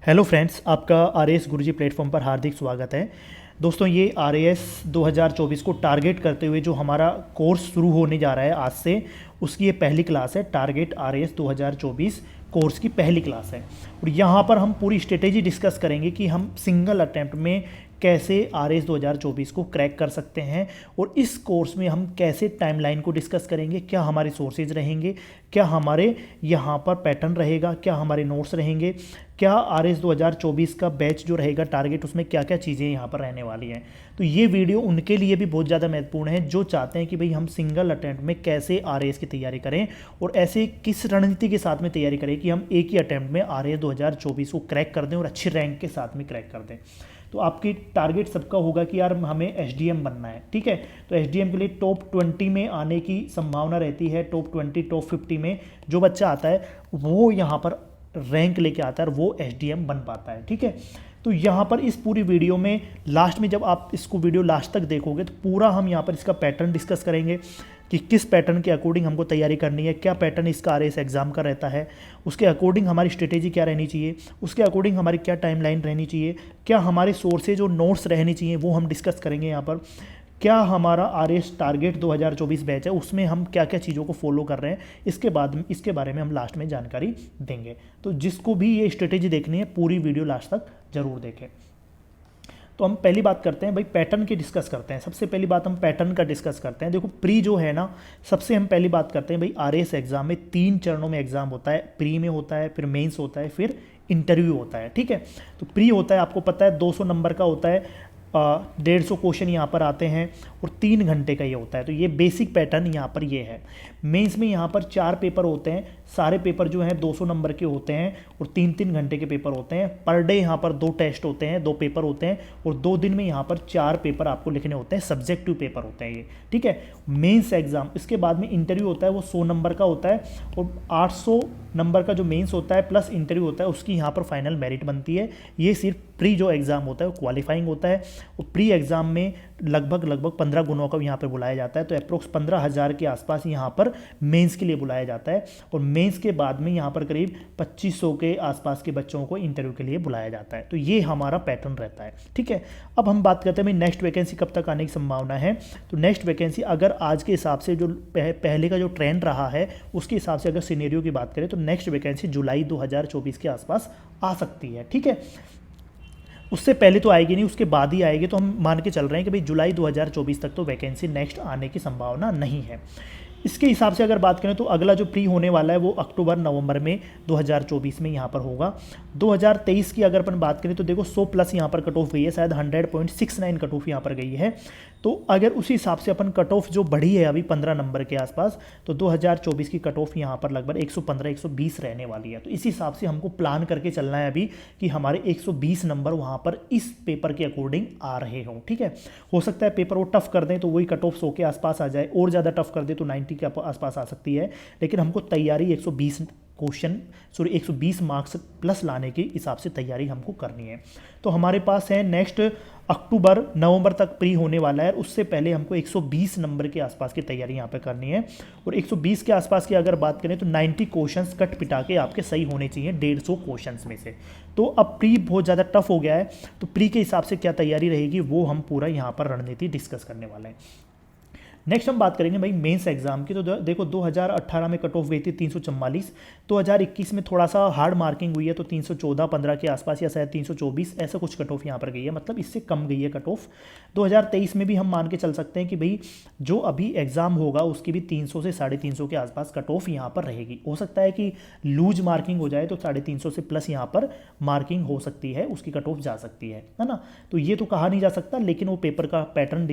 Hello friends, आपका R S गुरुजी platform पर हार्दिक स्वागत है। दोस्तों, ये आर एस 2024 को टारगेट करते हुए जो हमारा कोर्स शुरू होने जा रहा है आज से, उसकी ये पहली क्लास है। टारगेट आर एस 2024 कोर्स की पहली क्लास है और यहाँ पर हम पूरी स्ट्रेटेजी डिस्कस करेंगे कि हम सिंगल अटैम्प्ट में कैसे आर एस 2024 को क्रैक कर सकते हैं। और इस कोर्स में हम कैसे टाइमलाइन को डिस्कस करेंगे, क्या हमारे सोर्सेज रहेंगे, क्या हमारे यहाँ पर पैटर्न रहेगा, क्या हमारे नोट्स रहेंगे, क्या आर एस 2024 का बैच जो रहेगा टारगेट, उसमें क्या क्या चीज़ें यहाँ पर रहने वाली हैं। तो ये वीडियो उनके लिए भी बहुत ज़्यादा महत्वपूर्ण है जो चाहते हैं कि भाई हम सिंगल अटैम्प्ट में कैसे आर एस की तैयारी करें और ऐसे किस रणनीति के साथ में तैयारी करें कि हम एक ही अटैम्प्ट में आर एस 2024 को क्रैक कर दें और अच्छे रैंक के साथ में क्रैक कर दें। तो आपकी टारगेट सबका होगा कि यार हमें एसडीएम बनना है, ठीक है। तो एसडीएम के लिए टॉप 20 में आने की संभावना रहती है। टॉप 20 टॉप 50 में जो बच्चा आता है वो यहाँ पर रैंक लेके आता है और वो एसडीएम बन पाता है, ठीक है। तो यहाँ पर इस पूरी वीडियो में लास्ट में जब आप इसको वीडियो लास्ट तक देखोगे तो पूरा हम यहाँ पर इसका पैटर्न डिस्कस करेंगे कि किस पैटर्न के अकॉर्डिंग हमको तैयारी करनी है, क्या पैटर्न इसका आरएस एग्जाम का रहता है, उसके अकॉर्डिंग हमारी स्ट्रेटेजी क्या रहनी चाहिए, उसके अकॉर्डिंग हमारी क्या टाइमलाइन रहनी चाहिए, क्या हमारे सोर्सेज और नोट्स रहनी चाहिए वो हम डिस्कस करेंगे यहाँ पर। क्या हमारा आर एस टारगेट 2024 बैच है उसमें हम क्या क्या चीज़ों को फॉलो कर रहे हैं, इसके बारे में हम लास्ट में जानकारी देंगे। तो जिसको भी ये स्ट्रेटेजी देखनी है पूरी वीडियो लास्ट तक जरूर देखें। तो हम पहली बात करते हैं भाई, पैटर्न की डिस्कस करते हैं। सबसे पहली बात हम पैटर्न का डिस्कस करते हैं। देखो, प्री जो है ना, सबसे हम पहली बात करते हैं भाई, आर एस एग्जाम में 3 चरणों में एग्जाम होता है। प्री में होता है, फिर मेंस होता है, फिर इंटरव्यू होता है, ठीक है। तो प्री होता है, आपको पता है 200 नंबर का होता है, 150 क्वेश्चन यहाँ पर आते हैं और 3 घंटे का ये होता है। तो ये बेसिक पैटर्न यहाँ पर ये है। मेंस में यहाँ पर 4 पेपर होते हैं, सारे पेपर जो हैं 200 नंबर के होते हैं और 3-3 घंटे के पेपर होते हैं। पर डे यहाँ पर 2 टेस्ट होते हैं, 2 पेपर होते हैं और 2 दिन में यहाँ पर 4 पेपर आपको लिखने होते हैं, सब्जेक्टिव पेपर होते हैं ये, ठीक है। मेंस एग्जाम, इसके बाद में इंटरव्यू होता है, वो 100 नंबर का होता है और 800 नंबर का जो मेंस होता है प्लस इंटरव्यू होता है, उसकी यहाँ पर फाइनल मेरिट बनती है। ये सिर्फ प्री जो एग्ज़ाम होता है वो क्वालिफाइंग होता है और प्री एग्ज़ाम में लगभग 15 गुणों का यहाँ पर बुलाया जाता है। तो अप्रोक्स 15,000 के आसपास यहाँ पर मेंस के लिए बुलाया जाता है और मेंस के बाद में यहाँ पर करीब 2500 के आसपास के बच्चों को इंटरव्यू के लिए बुलाया जाता है। तो ये हमारा पैटर्न रहता है, ठीक है। अब हम बात करते हैं भाई नेक्स्ट वैकेंसी कब तक आने की संभावना है। तो नेक्स्ट वैकेंसी अगर आज के हिसाब से जो पहले का जो ट्रेंड रहा है उसके हिसाब से अगर सिनेरियो की बात करें तो नेक्स्ट वैकेंसी जुलाई 2024 के आसपास आ सकती है, ठीक है। उससे पहले तो आएगी नहीं, उसके बाद ही आएगी। तो हम मान के चल रहे हैं कि भाई जुलाई 2024 तक तो वैकेंसी नेक्स्ट आने की संभावना नहीं है। इसके हिसाब से अगर बात करें तो अगला जो प्री होने वाला है वो अक्टूबर नवंबर में 2024 में यहाँ पर होगा। 2023 की अगर अपन बात करें तो देखो 100 प्लस यहाँ पर कट ऑफ गई है, शायद 100.69 कट ऑफ यहाँ पर गई है। तो अगर उसी हिसाब से अपन कट ऑफ जो बढ़ी है अभी 15 नंबर के आसपास, तो 2024 की कट ऑफ यहाँ पर लगभग 115-120 रहने वाली है। तो इस हिसाब से हमको प्लान करके चलना है अभी कि हमारे 120 नंबर वहाँ पर इस पेपर के अकॉर्डिंग आ रहे हों, ठीक है। हो सकता है पेपर वो टफ कर दें तो वही कट ऑफ 100 के आसपास आ जाए, और ज़्यादा टफ कर दे तो 90 के आसपास आ सकती है। लेकिन हमको तैयारी 120 मार्क्स प्लस लाने के हिसाब से तैयारी हमको करनी है। तो हमारे पास है नेक्स्ट अक्टूबर नवंबर तक प्री होने वाला है, उससे पहले हमको 120 नंबर के आसपास की तैयारी यहाँ पे करनी है। और 120 के आसपास की अगर बात करें तो 90 क्वेश्चंस कट पिटा के आपके सही होने चाहिए 150 क्वेश्चंस में से। तो अब प्री बहुत ज़्यादा टफ हो गया है, तो प्री के हिसाब से क्या तैयारी रहेगी वो हम पूरा यहाँ पर रणनीति डिस्कस करने वाले हैं। नेक्स्ट हम बात करेंगे भाई मेंस एग्जाम की। तो देखो 2018 में कट ऑफ गई थी 344, 2021 में थोड़ा सा हार्ड मार्किंग हुई है तो 314-15 के आसपास या शायद 324 ऐसा कुछ कट ऑफ यहाँ पर गई है, मतलब इससे कम गई है कट ऑफ। 2023 में भी हम मान के चल सकते हैं कि भाई जो अभी एग्जाम होगा उसकी भी 300 से 350 के आसपास कट ऑफ यहाँ पर रहेगी। हो सकता है कि लूज मार्किंग हो जाए तो 350 से प्लस यहाँ पर मार्किंग हो सकती है, उसकी कट ऑफ जा सकती है ना। तो ये तो कहा नहीं जा सकता, लेकिन वो पेपर का पैटर्न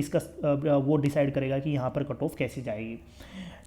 वो डिसाइड करेगा कि यहाँ पर कट ऑफ कैसी जाएगी।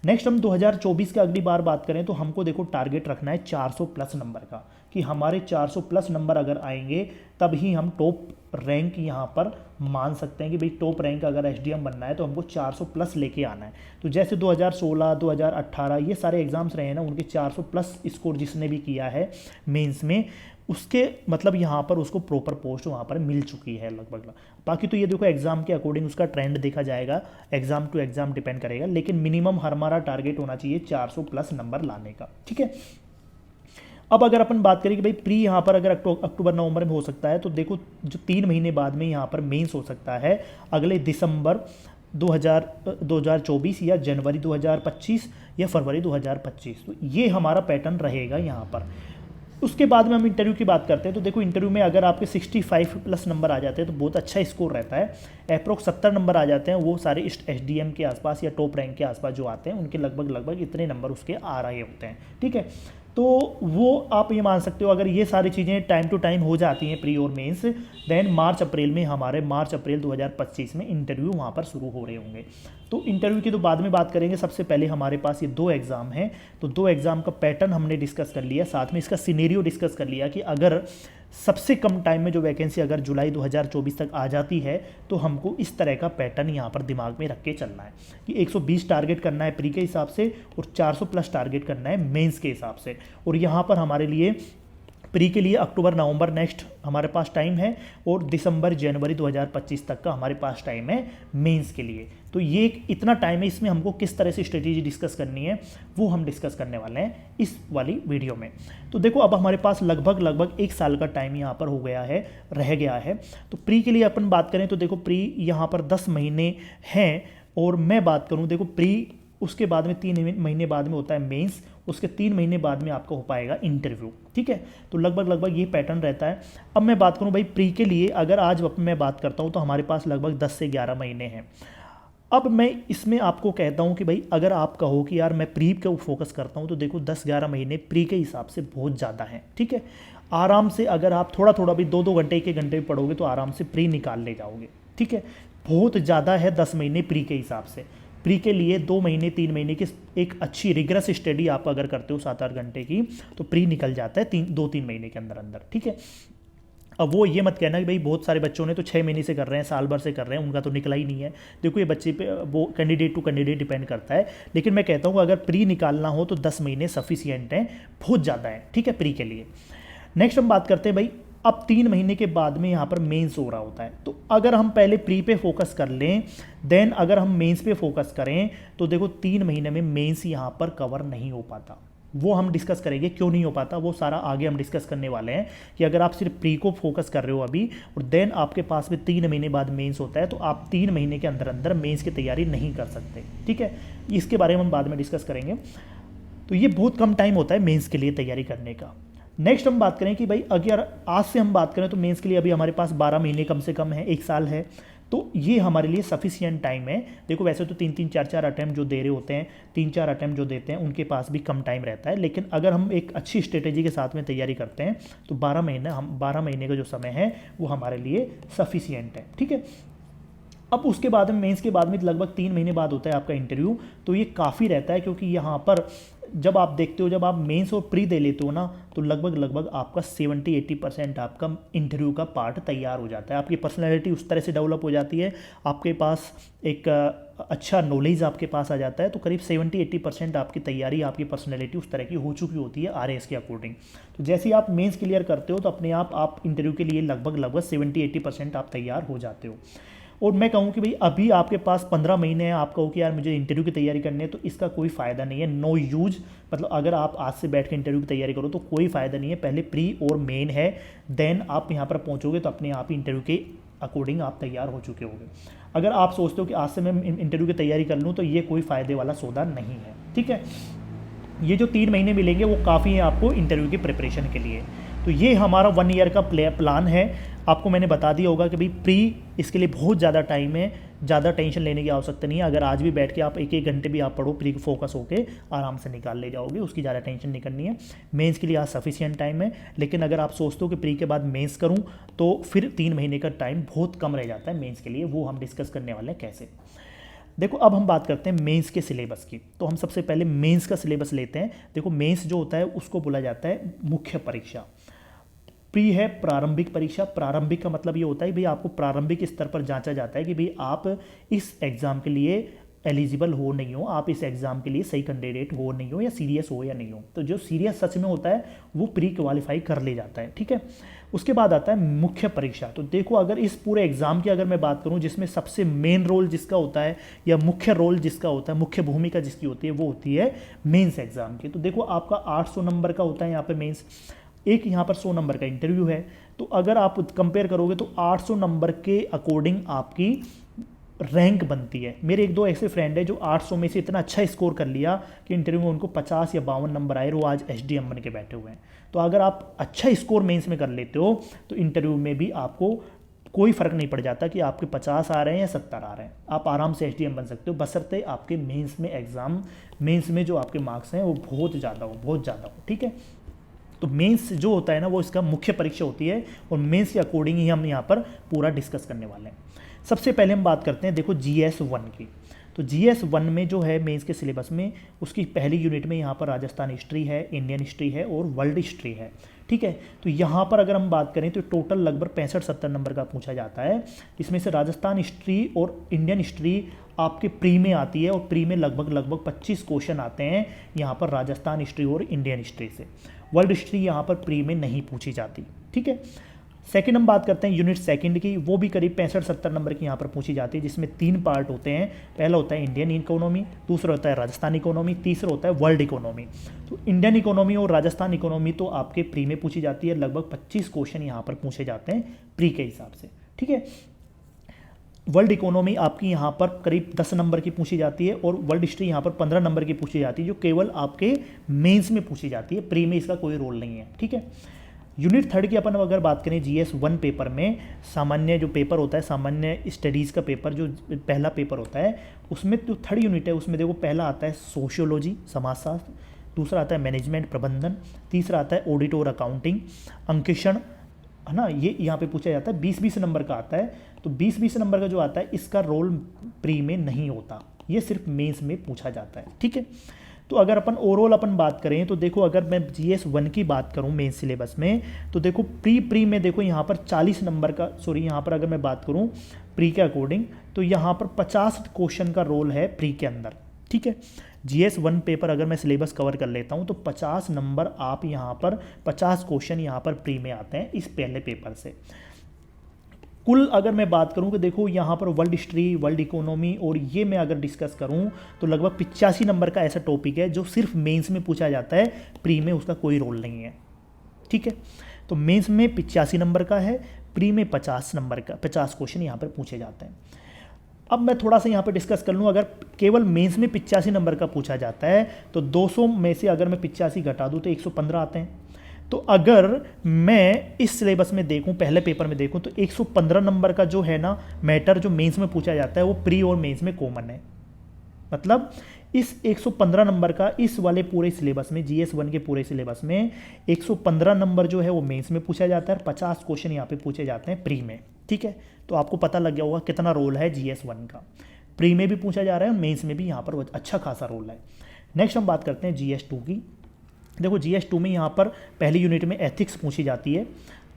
नेक्स्ट हम 2024 का अगली बार बात करें तो हमको देखो टारगेट रखना है 400 प्लस नंबर का, कि हमारे 400 प्लस नंबर अगर आएंगे तब ही हम टॉप रैंक यहाँ पर मान सकते हैं कि भाई टॉप रैंक अगर एसडीएम बनना है तो हमको 400 प्लस लेके आना है। तो जैसे 2016 2018 ये सारे एग्जाम्स रहे हैं ना, उनके 400 प्लस स्कोर जिसने भी किया है मेंस में, उसके मतलब यहाँ पर उसको प्रॉपर पोस्ट वहाँ पर मिल चुकी है लगभग। बाकी तो ये देखो एग्जाम के अकॉर्डिंग उसका ट्रेंड देखा जाएगा, एग्जाम टू एग्जाम डिपेंड करेगा, लेकिन मिनिमम हमारा टारगेट होना चाहिए 400 प्लस नंबर लाने का, ठीक है। अब अगर अपन बात करें कि भाई प्री यहाँ पर अगर अक्टूबर नवंबर में हो सकता है, तो देखो जो 3 महीने बाद में यहाँ पर मेंस हो सकता है अगले दिसंबर 2024 या जनवरी 2025 या फरवरी 2025। तो ये हमारा पैटर्न रहेगा यहाँ पर। उसके बाद में हम इंटरव्यू की बात करते हैं, तो देखो इंटरव्यू में अगर आपके 65 प्लस नंबर आ जाते हैं तो बहुत अच्छा स्कोर रहता है। अप्रोक्स 70 नंबर आ जाते हैं, वो सारे एसडीएम के आसपास या टॉप रैंक के आसपास जो आते हैं उनके लगभग इतने नंबर उसके आ रहे होते हैं, ठीक है। तो वो आप ये मान सकते हो अगर ये सारी चीज़ें टाइम टू टाइम हो जाती हैं प्री और मेंस, देन मार्च अप्रैल में हमारे मार्च अप्रैल 2025 में इंटरव्यू वहाँ पर शुरू हो रहे होंगे। तो इंटरव्यू की तो बाद में बात करेंगे, सबसे पहले हमारे पास ये 2 एग्ज़ाम हैं। तो 2 एग्ज़ाम का पैटर्न हमने डिस्कस कर लिया, साथ में इसका सिनेरियो डिस्कस कर लिया कि अगर सबसे कम टाइम में जो वैकेंसी अगर जुलाई 2024 तक आ जाती है तो हमको इस तरह का पैटर्न यहाँ पर दिमाग में रख के चलना है कि 120 टारगेट करना है प्री के हिसाब से और 400 प्लस टारगेट करना है मेंस के हिसाब से। और यहाँ पर हमारे लिए प्री के लिए अक्टूबर नवंबर नेक्स्ट हमारे पास टाइम है और दिसंबर जनवरी 2025 तक का हमारे पास टाइम है मेंस के लिए। तो ये इतना टाइम है, इसमें हमको किस तरह से स्ट्रेटेजी डिस्कस करनी है वो हम डिस्कस करने वाले हैं इस वाली वीडियो में। तो देखो अब हमारे पास लगभग 1 साल का टाइम यहाँ पर हो गया है, रह गया है। तो प्री के लिए अपन बात करें तो देखो प्री यहाँ पर 10 महीने हैं और मैं बात करूँ देखो प्री उसके बाद में 3 महीने बाद में होता है मेंस, उसके 3 महीने बाद में आपका हो पाएगा इंटरव्यू, ठीक है। तो लगभग ये पैटर्न रहता है। अब मैं बात करूं भाई प्री के लिए, अगर आज मैं बात करता हूं तो हमारे पास लगभग 10 से 11 महीने हैं। अब मैं इसमें आपको कहता हूं कि भाई अगर आप कहो कि यार मैं प्री को फोकस करता हूं तो देखो 10-11 महीने प्री के हिसाब से बहुत ज़्यादा हैं, ठीक है। आराम से अगर आप थोड़ा भी 2-2 घंटे 1-1 घंटे भी पढ़ोगे तो आराम से प्री निकाल ले जाओगे, ठीक है। बहुत ज़्यादा है 10 महीने प्री के हिसाब से। प्री के लिए 2 महीने 3 महीने की एक अच्छी रिगरस स्टडी आप अगर करते हो 7-8 घंटे की तो प्री निकल जाता है 2-3 महीने के अंदर, ठीक है। अब वो ये मत कहना कि भाई बहुत सारे बच्चों ने तो 6 महीने से कर रहे हैं, साल भर से कर रहे हैं, उनका तो निकला ही नहीं है। देखो ये बच्चे पे वो कैंडिडेट टू कैंडिडेट डिपेंड करता है, लेकिन मैं कहता हूँ अगर प्री निकालना हो तो 10 महीने सफिशियंट हैं, बहुत ज़्यादा है, ठीक है, प्री के लिए। नेक्स्ट हम बात करते हैं भाई अब 3 महीने के बाद में यहाँ पर मेंस हो रहा होता है। तो अगर हम पहले प्री पे फोकस कर लें, देन अगर हम मेंस पे फोकस करें तो देखो 3 महीने में मेंस यहाँ पर कवर नहीं हो पाता। वो हम डिस्कस करेंगे क्यों नहीं हो पाता, वो सारा आगे हम डिस्कस करने वाले हैं कि अगर आप सिर्फ प्री को फोकस कर रहे हो अभी और देन आपके पास में 3 महीने बाद मेंस होता है तो आप 3 महीने के अंदर मेंस की तैयारी नहीं कर सकते, ठीक है। इसके बारे में हम बाद में डिस्कस करेंगे। तो ये बहुत कम टाइम होता है मेंस के लिए तैयारी करने का। नेक्स्ट हम बात करें कि भाई अगर आज से हम बात करें तो मेंस के लिए अभी हमारे पास 12 महीने कम से कम है, 1 साल है, तो ये हमारे लिए सफिशिएंट टाइम है। देखो वैसे तो 3-3 4-4 अटैम्प्ट जो दे रहे होते हैं, 3-4 अटैम्प्ट जो देते हैं उनके पास भी कम टाइम रहता है, लेकिन अगर हम एक अच्छी स्ट्रेटेजी के साथ में तैयारी करते हैं तो 12 महीने का जो समय है वो हमारे लिए सफिशिएंट है, ठीक है। अब उसके बाद में मेंस के बाद में लगभग 3 महीने बाद होता है आपका इंटरव्यू। तो ये काफ़ी रहता है क्योंकि यहाँ पर जब आप देखते हो, जब आप मेंस और प्री दे लेते हो ना तो लगभग आपका 70-80% आपका इंटरव्यू का पार्ट तैयार हो जाता है। आपकी पर्सनैलिटी उस तरह से डेवलप हो जाती है, आपके पास एक अच्छा नॉलेज आपके पास आ जाता है। तो करीब 70-80% आपकी तैयारी, आपकी पर्सनैलिटी उस तरह की हो चुकी होती है आरएएस के अकॉर्डिंग। तो जैसे ही आप मेंस क्लियर करते हो तो अपने आप इंटरव्यू के लिए लगभग 70-80% आप तैयार हो जाते हो। और मैं कहूँ कि भाई अभी आपके पास 15 महीने हैं, आप कहो कि यार मुझे इंटरव्यू की तैयारी करनी है, तो इसका कोई फ़ायदा नहीं है, नो यूज। मतलब अगर आप आज से बैठ के इंटरव्यू की तैयारी करो तो कोई फ़ायदा नहीं है। पहले प्री और मेन है, देन आप यहाँ पर पहुँचोगे तो अपने आप ही इंटरव्यू के अकॉर्डिंग आप तैयार हो चुके होंगे। अगर आप सोचते हो कि आज से मैं इंटरव्यू की तैयारी कर लूँ तो ये कोई फ़ायदे वाला सौदा नहीं है, ठीक है। ये जो 3 महीने मिलेंगे वो काफ़ी है आपको इंटरव्यू की प्रिपरेशन के लिए। तो ये हमारा 1 ईयर का प्लान है। आपको मैंने बता दिया होगा कि भाई प्री इसके लिए बहुत ज़्यादा टाइम है, ज़्यादा टेंशन लेने की आवश्यकता नहीं है। अगर आज भी बैठ के आप 1-1 घंटे भी आप पढ़ो, प्री को फोकस होके आराम से निकाल ले जाओगे, उसकी ज़्यादा टेंशन नहीं करनी है। मेंस के लिए आज सफिशिएंट टाइम है, लेकिन अगर आप सोचते हो कि प्री के बाद मेंस करूँ तो फिर 3 महीने का टाइम बहुत कम रह जाता है मेंस के लिए। वो हम डिस्कस करने वाले हैं कैसे। देखो अब हम बात करते हैं मेंस के सिलेबस की। तो हम सबसे पहले मेंस का सिलेबस लेते हैं। देखो मेंस जो होता है उसको बोला जाता है मुख्य परीक्षा। प्री है प्रारंभिक परीक्षा। प्रारंभिक का मतलब ये होता है भाई आपको प्रारंभिक स्तर पर जांचा जाता है कि भाई आप इस एग्ज़ाम के लिए एलिजिबल हो नहीं हो, आप इस एग्ज़ाम के लिए सही कैंडिडेट हो नहीं हो, या सीरियस हो या नहीं हो। तो जो सीरियस सच में होता है वो प्री क्वालिफाई कर ले जाता है, ठीक है। उसके बाद आता है मुख्य परीक्षा। तो देखो अगर इस पूरे एग्ज़ाम की अगर मैं बात करूं, जिसमें सबसे मेन रोल जिसका होता है या मुख्य रोल जिसका होता है, मुख्य भूमिका जिसकी होती है, वो होती है मेंस एग्ज़ाम की। तो देखो आपका 800 नंबर का होता है यहाँ पे मेंस, एक यहाँ पर 100 नंबर का इंटरव्यू है। तो अगर आप कंपेयर करोगे तो 800 नंबर के अकॉर्डिंग आपकी रैंक बनती है। मेरे एक दो ऐसे फ्रेंड है जो 800 में से इतना अच्छा स्कोर कर लिया कि इंटरव्यू में उनको 50 या 52 नंबर आए, वो आज एसडीएम बन के बैठे हुए हैं। तो अगर आप अच्छा स्कोर मेंस में कर लेते हो तो इंटरव्यू में भी आपको कोई फ़र्क नहीं पड़ जाता कि आपके 50 आ रहे हैं या 70 आ रहे हैं, आप आराम से एसडीएम बन सकते हो, बशर्ते आपके मेंस में मेंस में जो आपके मार्क्स हैं वो बहुत ज़्यादा हो, ठीक है। तो मेंस जो होता है ना वो इसका मुख्य परीक्षा होती है, और मेंस के अकॉर्डिंग ही हम यहाँ पर पूरा डिस्कस करने वाले हैं। सबसे पहले हम बात करते हैं देखो GS1 की। तो GS1 में जो है मेंस के सिलेबस में, उसकी पहली यूनिट में यहाँ पर राजस्थान हिस्ट्री है, इंडियन हिस्ट्री है और वर्ल्ड हिस्ट्री है, ठीक है। तो यहाँ पर अगर हम बात करें तो टोटल लगभग 65-70 नंबर का पूछा जाता है। इसमें से राजस्थान हिस्ट्री और इंडियन हिस्ट्री आपके प्री में आती है, और प्री में लगभग 25 क्वेश्चन आते हैं यहाँ पर राजस्थान हिस्ट्री और इंडियन हिस्ट्री से। वर्ल्ड हिस्ट्री यहाँ पर प्री में नहीं पूछी जाती, ठीक है। सेकंड हम बात करते हैं यूनिट सेकंड की, वो भी करीब 65-70 नंबर की यहाँ पर पूछी जाती है, जिसमें 3 पार्ट होते हैं। पहला होता है इंडियन इकोनॉमी, दूसरा होता है राजस्थान इकोनॉमी, तीसरा होता है वर्ल्ड इकोनॉमी। तो इंडियन इकोनॉमी और राजस्थान इकोनॉमी तो आपके प्री में पूछी जाती है, लगभग 25 क्वेश्चन यहाँ पर पूछे जाते हैं प्री के हिसाब से, ठीक है। वर्ल्ड इकोनॉमी आपकी यहाँ पर करीब 10 नंबर की पूछी जाती है, और वर्ल्ड हिस्ट्री यहाँ पर 15 नंबर की पूछी जाती है, जो केवल आपके मेंस में पूछी जाती है, प्री में इसका कोई रोल नहीं है, ठीक है। यूनिट थर्ड की अपन अगर बात करें GS1 पेपर में, सामान्य जो पेपर होता है, सामान्य स्टडीज़ का पेपर जो पहला पेपर होता है, उसमें जो थर्ड यूनिट है उसमें देखो पहला आता है सोशियोलॉजी समाजशास्त्र, दूसरा आता है मैनेजमेंट प्रबंधन, तीसरा आता है ऑडिट और अकाउंटिंग, अंकेक्षण, है ना, ये यहाँ पे पूछा जाता है। 20-20 नंबर का आता है। तो 20-20 नंबर का जो आता है इसका रोल प्री में नहीं होता, ये सिर्फ मेंस में पूछा जाता है, ठीक है। तो अगर ओवरऑल अपन बात करें तो देखो अगर मैं GS1 की बात करूं मेन सिलेबस में, तो देखो प्री में देखो यहाँ पर 40 नंबर का, यहाँ पर अगर मैं बात करूं प्री के अकॉर्डिंग, तो यहाँ पर 50 क्वेश्चन का रोल है प्री के अंदर, ठीक है। GS1 पेपर अगर मैं सिलेबस कवर कर लेता हूं तो 50 नंबर आप यहाँ पर 50 क्वेश्चन यहाँ पर प्री में आते हैं इस पहले पेपर से। कुल अगर मैं बात करूं कि देखो यहाँ पर वर्ल्ड हिस्ट्री, वर्ल्ड इकोनॉमी और ये मैं अगर डिस्कस करूं तो लगभग 85 नंबर का ऐसा टॉपिक है जो सिर्फ मेंस में पूछा जाता है, प्री में उसका कोई रोल नहीं है, ठीक है। तो मेंस में 85 नंबर का है, प्री में 50 नंबर का 50 क्वेश्चन यहाँ पर पूछे जाते हैं। अब मैं थोड़ा सा यहाँ पर डिस्कस कर लूँ, अगर केवल मेंस में 85 नंबर का पूछा जाता है तो 200 में से अगर मैं 85 घटा दूँ तो 115 आते हैं। तो अगर मैं इस सिलेबस में देखूं, पहले पेपर में देखूं, तो 115 नंबर का जो है ना मैटर जो मेंस में पूछा जाता है वो प्री और मेंस में कॉमन है। मतलब इस 115 नंबर का इस वाले पूरे सिलेबस में, GS1 के पूरे सिलेबस में 115 नंबर जो है वो मेंस में पूछा जाता है, और 50 क्वेश्चन यहाँ पे पूछे जाते हैं प्री में, ठीक है। तो आपको पता लग गया होगा कितना रोल है GS1 का, प्री में भी पूछा जा रहा है और मेंस में भी यहाँ पर अच्छा खासा रोल है। नेक्स्ट हम बात करते हैं GS2 की। देखो GS2 में यहाँ पर पहली यूनिट में एथिक्स पूछी जाती है,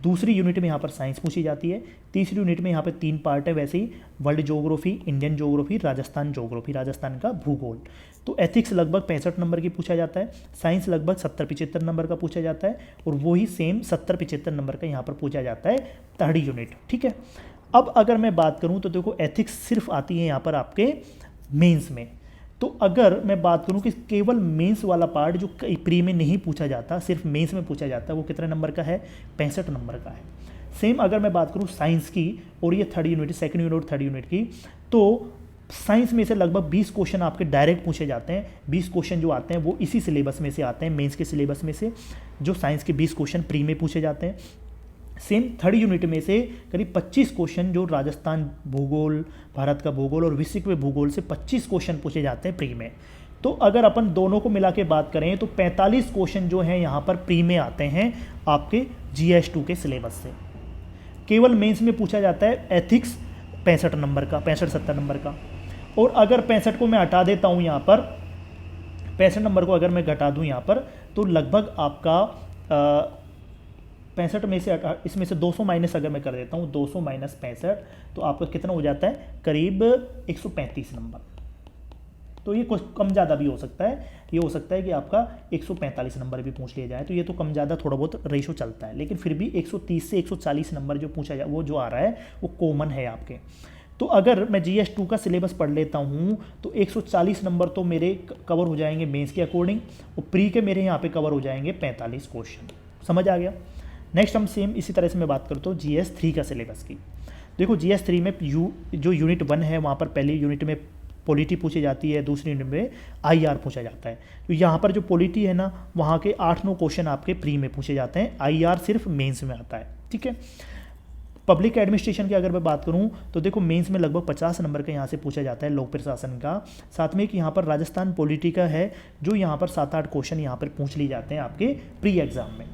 दूसरी यूनिट में यहाँ पर साइंस पूछी जाती है, तीसरी यूनिट में यहाँ पर 3 पार्ट है वैसे ही, world geography, Indian geography, Rajasthan geography, Rajasthan का भूगोल। तो एथिक्स लगभग 65 नंबर की पूछा जाता है, साइंस लगभग 70-75 नंबर का पूछा जाता है, और वही सेम 70-75 नंबर का यहाँ पर पूछा जाता है थर्ड यूनिट, ठीक है। अब अगर मैं बात करूँ तो देखो एथिक्स सिर्फ आती है यहाँ पर आपके मेंस में। तो अगर मैं बात करूं कि केवल मेंस वाला पार्ट जो प्री में नहीं पूछा जाता, सिर्फ मेंस में पूछा जाता है, वो कितने नंबर का है? 65 नंबर का है। सेम अगर मैं बात करूं साइंस की, और ये थर्ड यूनिट, सेकंड यूनिट और थर्ड यूनिट की, तो साइंस में से लगभग 20 क्वेश्चन आपके डायरेक्ट पूछे जाते हैं। 20 क्वेश्चन जो आते हैं वो इसी सिलेबस में से आते हैं, मेंस के सिलेबस में से, जो साइंस के 20 क्वेश्चन प्री में पूछे जाते हैं। सेम थर्ड यूनिट में से करीब 25 क्वेश्चन जो राजस्थान भूगोल, भारत का भूगोल और विश्व के भूगोल से 25 क्वेश्चन पूछे जाते हैं प्री में। तो अगर अपन दोनों को मिला के बात करें तो 45 क्वेश्चन जो हैं यहाँ पर प्री में आते हैं आपके GS2 के सिलेबस से। केवल मेंस में पूछा जाता है एथिक्स 65 नंबर का, 65-70 नंबर का। और अगर 65 को मैं हटा देता हूँ यहाँ पर, 65 नंबर को अगर मैं घटा दूँ यहाँ पर, तो लगभग आपका 65 में से इसमें से 200 माइनस अगर मैं कर देता हूँ, 200 माइनस 65, तो आपका कितना हो जाता है? करीब 135 नंबर। तो ये कुछ कम ज़्यादा भी हो सकता है, ये हो सकता है कि आपका 145 नंबर भी पूछ लिया जाए, तो ये तो कम ज़्यादा थोड़ा बहुत रेशो चलता है, लेकिन फिर भी 130 से 140 नंबर जो पूछा जाए वो जो आ रहा है वो कॉमन है आपके। तो अगर मैं GS2 का सिलेबस पढ़ लेता हूँ तो 140 नंबर तो मेरे कवर हो जाएंगे मेंस के अकॉर्डिंग, और प्री के मेरे यहाँ पे कवर हो जाएंगे 45 क्वेश्चन। समझ आ गया। नेक्स्ट हम सेम इसी तरह से मैं बात करता हूँ GS3 का सिलेबस की। देखो GS3 में जो यूनिट 1 है वहाँ पर पहली यूनिट में पॉलिटी पूछी जाती है, दूसरी यूनिट में IR पूछा जाता है। तो यहाँ पर जो पॉलिटी है ना वहाँ के 8-9 क्वेश्चन आपके प्री में पूछे जाते हैं, IR सिर्फ मेंस में आता है। ठीक है। पब्लिक एडमिनिस्ट्रेशन की अगर मैं बात करूं तो देखो मेंस में लगभग 50 नंबर का यहाँ से पूछा जाता है लोक प्रशासन का। साथ में कि यहाँ पर राजस्थान पॉलिटी का है जो यहाँ पर 7-8 क्वेश्चन यहाँ पर पूछ लिए जाते हैं आपके प्री एग्जाम में।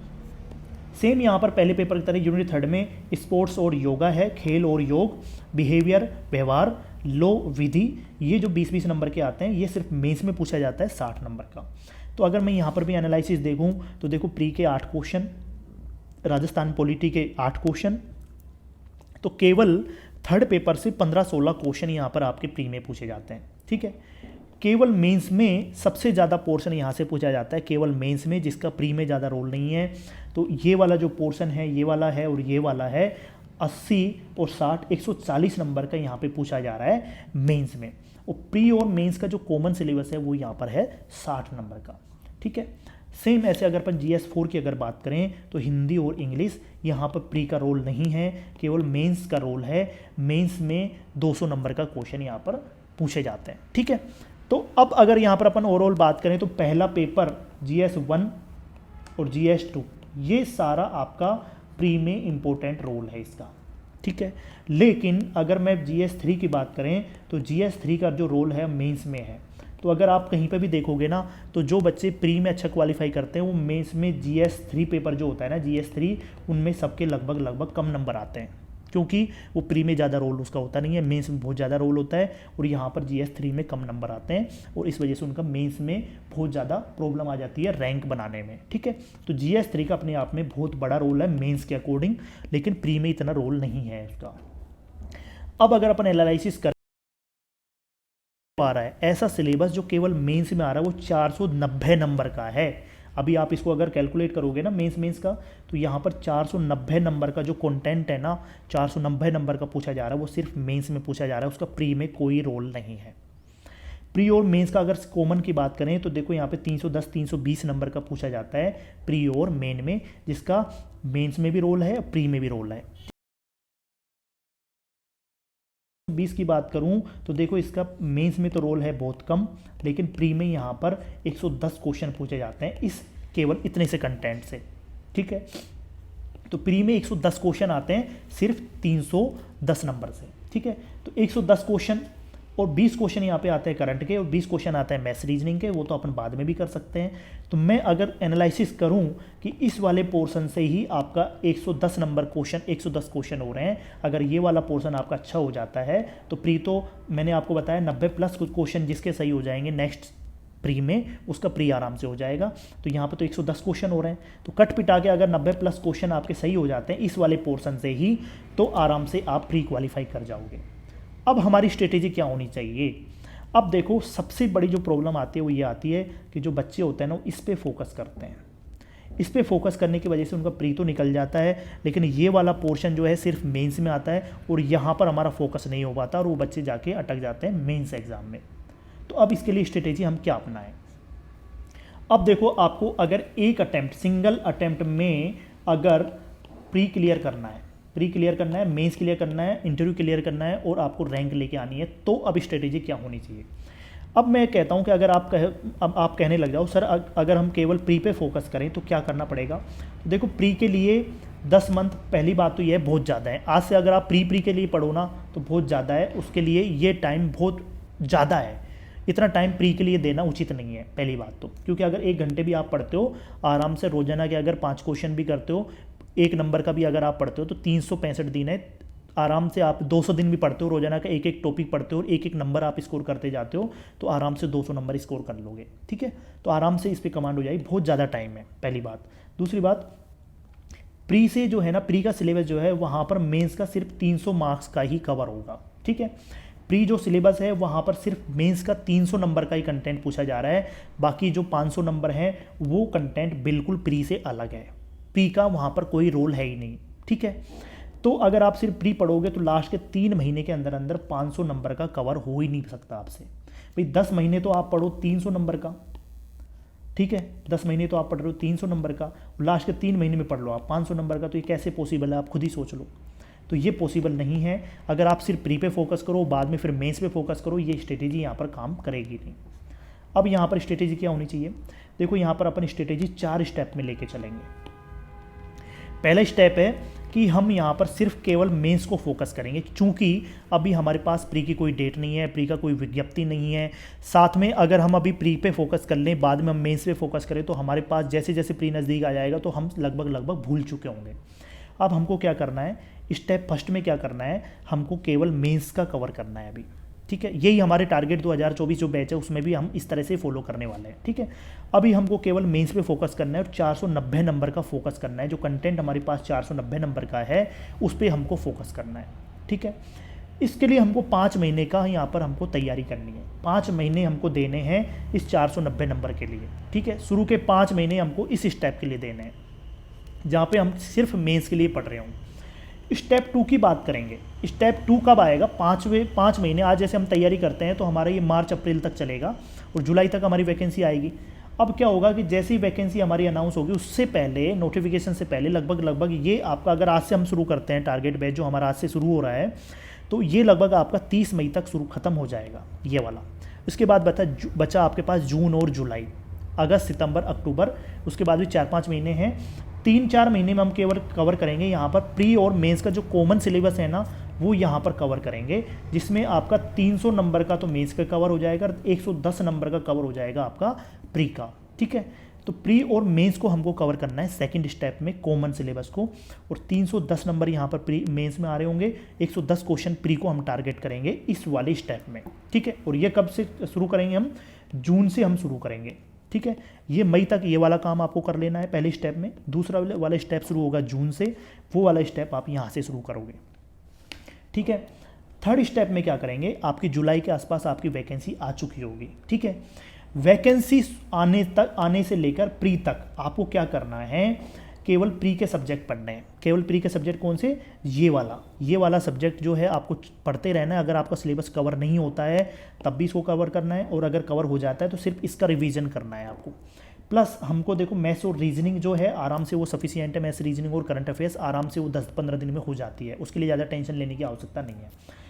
सेम यहाँ पर पहले पेपर की तरह यूनिट 3 में स्पोर्ट्स और योगा है, खेल और योग, बिहेवियर व्यवहार, लो विधि, ये जो 20-20 नंबर के आते हैं ये सिर्फ मेंस में पूछा जाता है 60 नंबर का। तो अगर मैं यहाँ पर भी एनालिसिस देखूँ तो देखो प्री के 8 क्वेश्चन, राजस्थान पॉलिटी के 8 क्वेश्चन, तो केवल थर्ड पेपर से 15-16 क्वेश्चन यहाँ पर आपके प्री में पूछे जाते हैं। ठीक है। केवल मेंस में सबसे ज़्यादा पोर्शन यहाँ से पूछा जाता है, केवल मेंस में, जिसका प्री में ज़्यादा रोल नहीं है। तो ये वाला जो पोर्शन है ये वाला है और ये वाला है 80 और 60, 140 नंबर का यहाँ पे पूछा जा रहा है मेंस में। और प्री और मेंस का जो कॉमन सिलेबस है वो यहाँ पर है 60 नंबर का। ठीक है। सेम ऐसे अगर अपन GS4 की अगर बात करें तो हिंदी और इंग्लिश यहाँ पर प्री का रोल नहीं है, केवल मेंस का रोल है। मेंस में 200 नंबर का क्वेश्चन यहाँ पर पूछे जाते हैं। ठीक है। तो अब अगर यहाँ पर अपन ओवरऑल बात करें तो पहला पेपर GS1 और GS2 ये सारा आपका प्री में इंपॉर्टेंट रोल है इसका। ठीक है। लेकिन अगर मैं GS3 की बात करें तो GS3 का जो रोल है मेंस में है। तो अगर आप कहीं पे भी देखोगे ना तो जो बच्चे प्री में अच्छा क्वालिफाई करते हैं वो मेंस में GS3 पेपर जो होता है ना GS3 उनमें सबके लगभग कम नंबर आते हैं, क्योंकि वो प्री में ज़्यादा रोल उसका होता नहीं है, मेंस में बहुत ज़्यादा रोल होता है और यहाँ पर GS3 में कम नंबर आते हैं और इस वजह से उनका मेंस में बहुत ज़्यादा प्रॉब्लम आ जाती है रैंक बनाने में। ठीक है। तो GS3 का अपने आप में बहुत बड़ा रोल है मेंस के अकॉर्डिंग, लेकिन प्री में इतना रोल नहीं है उसका। अब अगर अपन एनालिसिस कर आ रहा है ऐसा सिलेबस जो केवल मेंस में आ रहा है वो 490 नंबर का है। अभी आप इसको अगर कैलकुलेट करोगे ना मेंस का तो यहाँ पर 490 नंबर का जो कंटेंट है ना 490 नंबर का पूछा जा रहा है वो सिर्फ मेंस में पूछा जा रहा है, उसका प्री में कोई रोल नहीं है। प्री और मेंस का अगर कॉमन की बात करें तो देखो यहाँ पे 310-320 नंबर का पूछा जाता है प्री और मेन में, जिसका मेंस में भी रोल है प्री में भी रोल है। 20 की बात करूं तो देखो इसका मेंस में तो रोल है बहुत कम, लेकिन प्री में यहाँ पर 110 क्वेश्चन पूछे जाते हैं इस केवल इतने से कंटेंट से। ठीक है। तो प्री में 110 क्वेश्चन आते हैं सिर्फ 310 नंबर से। ठीक है। तो 110 क्वेश्चन और 20 क्वेश्चन यहाँ पे आते हैं करंट के और 20 क्वेश्चन आते हैं मैथ्स रीजनिंग के, वो तो अपन बाद में भी कर सकते हैं। तो मैं अगर एनालिसिस करूँ कि इस वाले पोर्शन से ही आपका 110 नंबर क्वेश्चन 110 क्वेश्चन हो रहे हैं, अगर ये वाला पोर्शन आपका अच्छा हो जाता है तो प्री तो मैंने आपको बताया 90+ क्वेश्चन जिसके सही हो जाएंगे नेक्स्ट प्री में उसका प्री आराम से हो जाएगा। तो यहाँ पे तो 110 क्वेश्चन हो रहे हैं, तो कट पिटा के अगर 90+ क्वेश्चन आपके सही हो जाते हैं इस वाले पोर्शन से ही तो आराम से आप प्री क्वालिफाई कर जाओगे। अब हमारी स्ट्रेटेजी क्या होनी चाहिए? अब देखो सबसे बड़ी जो प्रॉब्लम आती है वो ये आती है कि जो बच्चे होते हैं ना इस पे फोकस करते हैं, इस पे फोकस करने की वजह से उनका प्री तो निकल जाता है, लेकिन ये वाला पोर्शन जो है सिर्फ मेंस में आता है और यहाँ पर हमारा फोकस नहीं हो पाता और वो बच्चे जाके अटक जाते हैं मेंस एग्जाम में। तो अब इसके लिए स्ट्रेटेजी हम क्या अपनाएं? अब देखो आपको अगर एक अटैम्प्ट सिंगल अटैम्प्ट में अगर प्री क्लियर करना है, प्री क्लियर करना है, मेंस क्लियर करना है, इंटरव्यू क्लियर करना है और आपको रैंक लेके आनी है, तो अब स्ट्रेटेजी क्या होनी चाहिए? अब मैं कहता हूं कि अगर आप कहने लग जाओ सर अगर हम केवल प्री पे फोकस करें तो क्या करना पड़ेगा? तो देखो प्री के लिए 10 मंथ पहली बात तो ये बहुत ज़्यादा है। आज से अगर आप प्री के लिए पढ़ो ना तो बहुत ज़्यादा है, उसके लिए ये टाइम बहुत ज़्यादा है। इतना टाइम प्री के लिए देना उचित नहीं है पहली बात तो, क्योंकि अगर 1 घंटे भी आप पढ़ते हो आराम से रोजाना के अगर 5 क्वेश्चन भी करते हो, 1 नंबर का भी अगर आप पढ़ते हो तो 365 दिन है, आराम से आप 200 दिन भी पढ़ते हो, रोजाना का एक टॉपिक पढ़ते हो और एक नंबर आप स्कोर करते जाते हो तो आराम से 200 नंबर स्कोर कर लोगे। ठीक है। तो आराम से इस पर कमांड हो जाएगी, बहुत ज़्यादा टाइम है पहली बात। दूसरी बात, प्री से जो है ना प्री का सिलेबस जो है वहाँ पर मेंस का सिर्फ 300 मार्क्स का ही कवर होगा। ठीक है। प्री जो सिलेबस है वहाँ पर सिर्फ मेंस का 300 नंबर का ही कंटेंट पूछा जा रहा है, बाकी जो 500 नंबर है वो कंटेंट बिल्कुल प्री से अलग है। प्री का वहाँ पर कोई रोल है ही नहीं, ठीक है। तो अगर आप सिर्फ प्री पढ़ोगे तो लास्ट के 3 महीने के अंदर अंदर 500 नंबर का कवर हो ही नहीं सकता आपसे। भाई 10 महीने तो आप पढ़ो 300 नंबर का, ठीक है, 10 महीने तो आप पढ़ रहे हो 300 नंबर का, लास्ट के 3 महीने में पढ़ लो आप 500 नंबर का, तो ये कैसे पॉसिबल है, आप खुद ही सोच लो। तो ये पॉसिबल नहीं है। अगर आप सिर्फ प्री पे फोकस करो, बाद में फिर मेंस पे फोकस करो, ये स्ट्रेटेजी यहाँ पर काम करेगी नहीं। अब यहाँ पर स्ट्रेटेजी क्या होनी चाहिए, देखो यहाँ पर अपन स्ट्रेटेजी 4 स्टेप में लेके चलेंगे। पहला स्टेप है कि हम यहाँ पर सिर्फ केवल मेंस को फोकस करेंगे, क्योंकि अभी हमारे पास प्री की कोई डेट नहीं है, प्री का कोई विज्ञप्ति नहीं है। साथ में अगर हम अभी प्री पे फोकस कर लें, बाद में हम मेंस पे फोकस करें, तो हमारे पास जैसे जैसे प्री नज़दीक आ जाएगा तो हम लगभग भूल चुके होंगे। अब हमको क्या करना है, स्टेप फर्स्ट में क्या करना है, हमको केवल मेंस का कवर करना है अभी, ठीक है। यही हमारे टारगेट 2024 जो बैच है उसमें भी हम इस तरह से फॉलो करने वाले हैं, ठीक है। अभी हमको केवल मेंस पे फोकस करना है और 490 नंबर का फोकस करना है। जो कंटेंट हमारे पास 490 नंबर का है उस पर हमको फोकस करना है, ठीक है। इसके लिए हमको 5 महीने का यहाँ पर हमको तैयारी करनी है। 5 महीने हमको देने हैं इस 490 नंबर के लिए, ठीक है। शुरू के 5 महीने हमको इस स्टेप के लिए देने हैं जहाँ पे हम सिर्फ मेंस के लिए पढ़ रहे हों। स्टेप 2 की बात करेंगे। स्टेप 2 कब आएगा, 5 महीने आज जैसे हम तैयारी करते हैं तो हमारा ये मार्च अप्रैल तक चलेगा और जुलाई तक हमारी वैकेंसी आएगी। अब क्या होगा कि जैसे ही वैकेंसी हमारी अनाउंस होगी उससे पहले, नोटिफिकेशन से पहले लगभग ये आपका, अगर आज से हम शुरू करते हैं टारगेट बैच जो हमारा आज से शुरू हो रहा है, तो ये लगभग आपका 30 मई तक शुरू खत्म हो जाएगा ये वाला। उसके बाद बचा आपके पास जून और जुलाई, अगस्त, सितंबर, अक्टूबर, उसके बाद भी 4-5 महीने हैं। 3-4 महीने में हम केवल कवर करेंगे यहाँ पर प्री और मेंस का जो कॉमन सिलेबस है ना वो यहाँ पर कवर करेंगे, जिसमें आपका 300 नंबर का तो मेंस का कवर हो जाएगा, 110 नंबर का कवर हो जाएगा आपका प्री का, ठीक है। तो प्री और मेंस को हमको कवर करना है सेकंड स्टेप में, कॉमन सिलेबस को, और 310 नंबर यहाँ पर प्री मेंस में आ रहे होंगे। 110 क्वेश्चन प्री को हम टारगेट करेंगे इस वाले स्टेप में, ठीक है। और ये कब से शुरू करेंगे, हम जून से हम शुरू करेंगे, ठीक है। ये मई तक ये वाला काम आपको कर लेना है पहले स्टेप में। दूसरा वाला स्टेप शुरू होगा जून से, वो वाला स्टेप आप यहाँ से शुरू करोगे, ठीक है। थर्ड स्टेप में क्या करेंगे, आपकी जुलाई के आसपास आपकी वैकेंसी आ चुकी होगी, ठीक है। वैकेंसी आने से लेकर प्री तक आपको क्या करना है, केवल प्री के सब्जेक्ट पढ़ने हैं। केवल प्री के सब्जेक्ट कौन से, ये वाला सब्जेक्ट जो है आपको पढ़ते रहना है। अगर आपका सिलेबस कवर नहीं होता है तब भी इसको कवर करना है, और अगर कवर हो जाता है तो सिर्फ इसका रिवीजन करना है आपको। प्लस हमको देखो मैथ्स और रीजनिंग जो है आराम से वो सफिशिएंट है, मैथ्स, रीजनिंग और करंट अफेयर्स आराम से वो 10-15 दिन में हो जाती है, उसके लिए ज़्यादा टेंशन लेने की आवश्यकता नहीं है।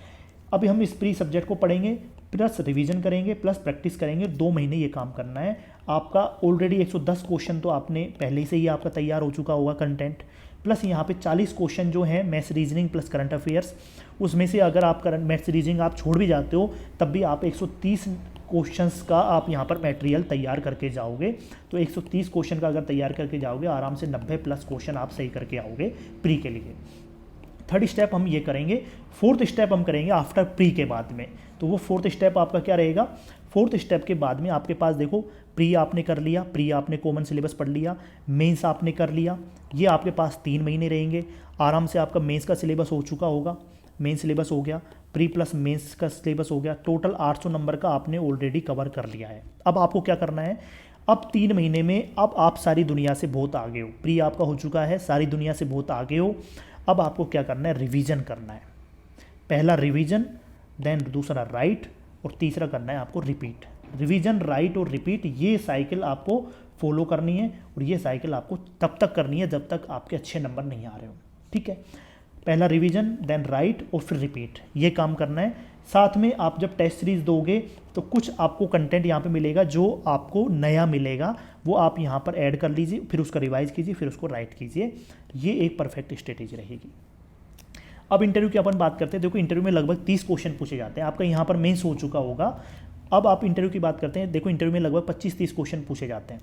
अभी हम इस प्री सब्जेक्ट को पढ़ेंगे, प्लस रिवीजन करेंगे, प्लस प्रैक्टिस करेंगे। 2 महीने ये काम करना है। आपका ऑलरेडी 110 क्वेश्चन तो आपने पहले से ही आपका तैयार हो चुका होगा कंटेंट, प्लस यहाँ पे 40 क्वेश्चन जो है maths, reasoning plus current affairs. उसमें से अगर आप करंट मैथ्स, रीजनिंग आप छोड़ भी जाते हो तब भी आप 130 क्वेश्चंस का आप यहाँ पर मटेरियल तैयार करके जाओगे। तो 130 क्वेश्चन का अगर तैयार करके जाओगे आराम से 90+ क्वेश्चन आप सही करके आओगे प्री के लिए। थर्ड स्टेप हम ये करेंगे। फोर्थ स्टेप हम करेंगे आफ्टर प्री के बाद में। तो वो फोर्थ स्टेप आपका क्या रहेगा, फोर्थ स्टेप के बाद में आपके पास देखो प्री आपने कर लिया, प्री आपने कॉमन सिलेबस पढ़ लिया, मेंस आपने कर लिया, ये आपके पास 3 महीने रहेंगे। आराम से आपका मेंस का सिलेबस हो चुका होगा, मेन सिलेबस हो गया, प्री प्लस मेंस का सिलेबस हो गया, टोटल 800 नंबर का आपने ऑलरेडी कवर कर लिया है। अब आपको क्या करना है, अब 3 महीने में अब आप सारी दुनिया से बहुत आगे हो, प्री आपका हो चुका है, सारी दुनिया से बहुत आगे हो। अब आपको क्या करना है, रिवीजन करना है। पहला रिवीजन, देन दूसरा राइट, और तीसरा करना है आपको रिपीट। रिवीजन, राइट और रिपीट, ये साइकिल आपको फॉलो करनी है, और ये साइकिल आपको तब तक करनी है जब तक आपके अच्छे नंबर नहीं आ रहे हो, ठीक है। पहला रिवीजन, देन राइट और फिर रिपीट, ये काम करना है। साथ में आप जब टेस्ट सीरीज दोगे तो कुछ आपको कंटेंट यहाँ पे मिलेगा जो आपको नया मिलेगा, वो आप यहाँ पर ऐड कर लीजिए, फिर उसका रिवाइज कीजिए, फिर उसको राइट कीजिए। ये एक परफेक्ट स्ट्रेटेजी रहेगी। अब इंटरव्यू की अपन बात करते हैं। देखो इंटरव्यू में लगभग 30 क्वेश्चन पूछे जाते हैं। आपका यहाँ पर मेंस हो चुका होगा। अब आप इंटरव्यू की बात करते हैं। देखो इंटरव्यू में लगभग 25-30 क्वेश्चन पूछे जाते हैं।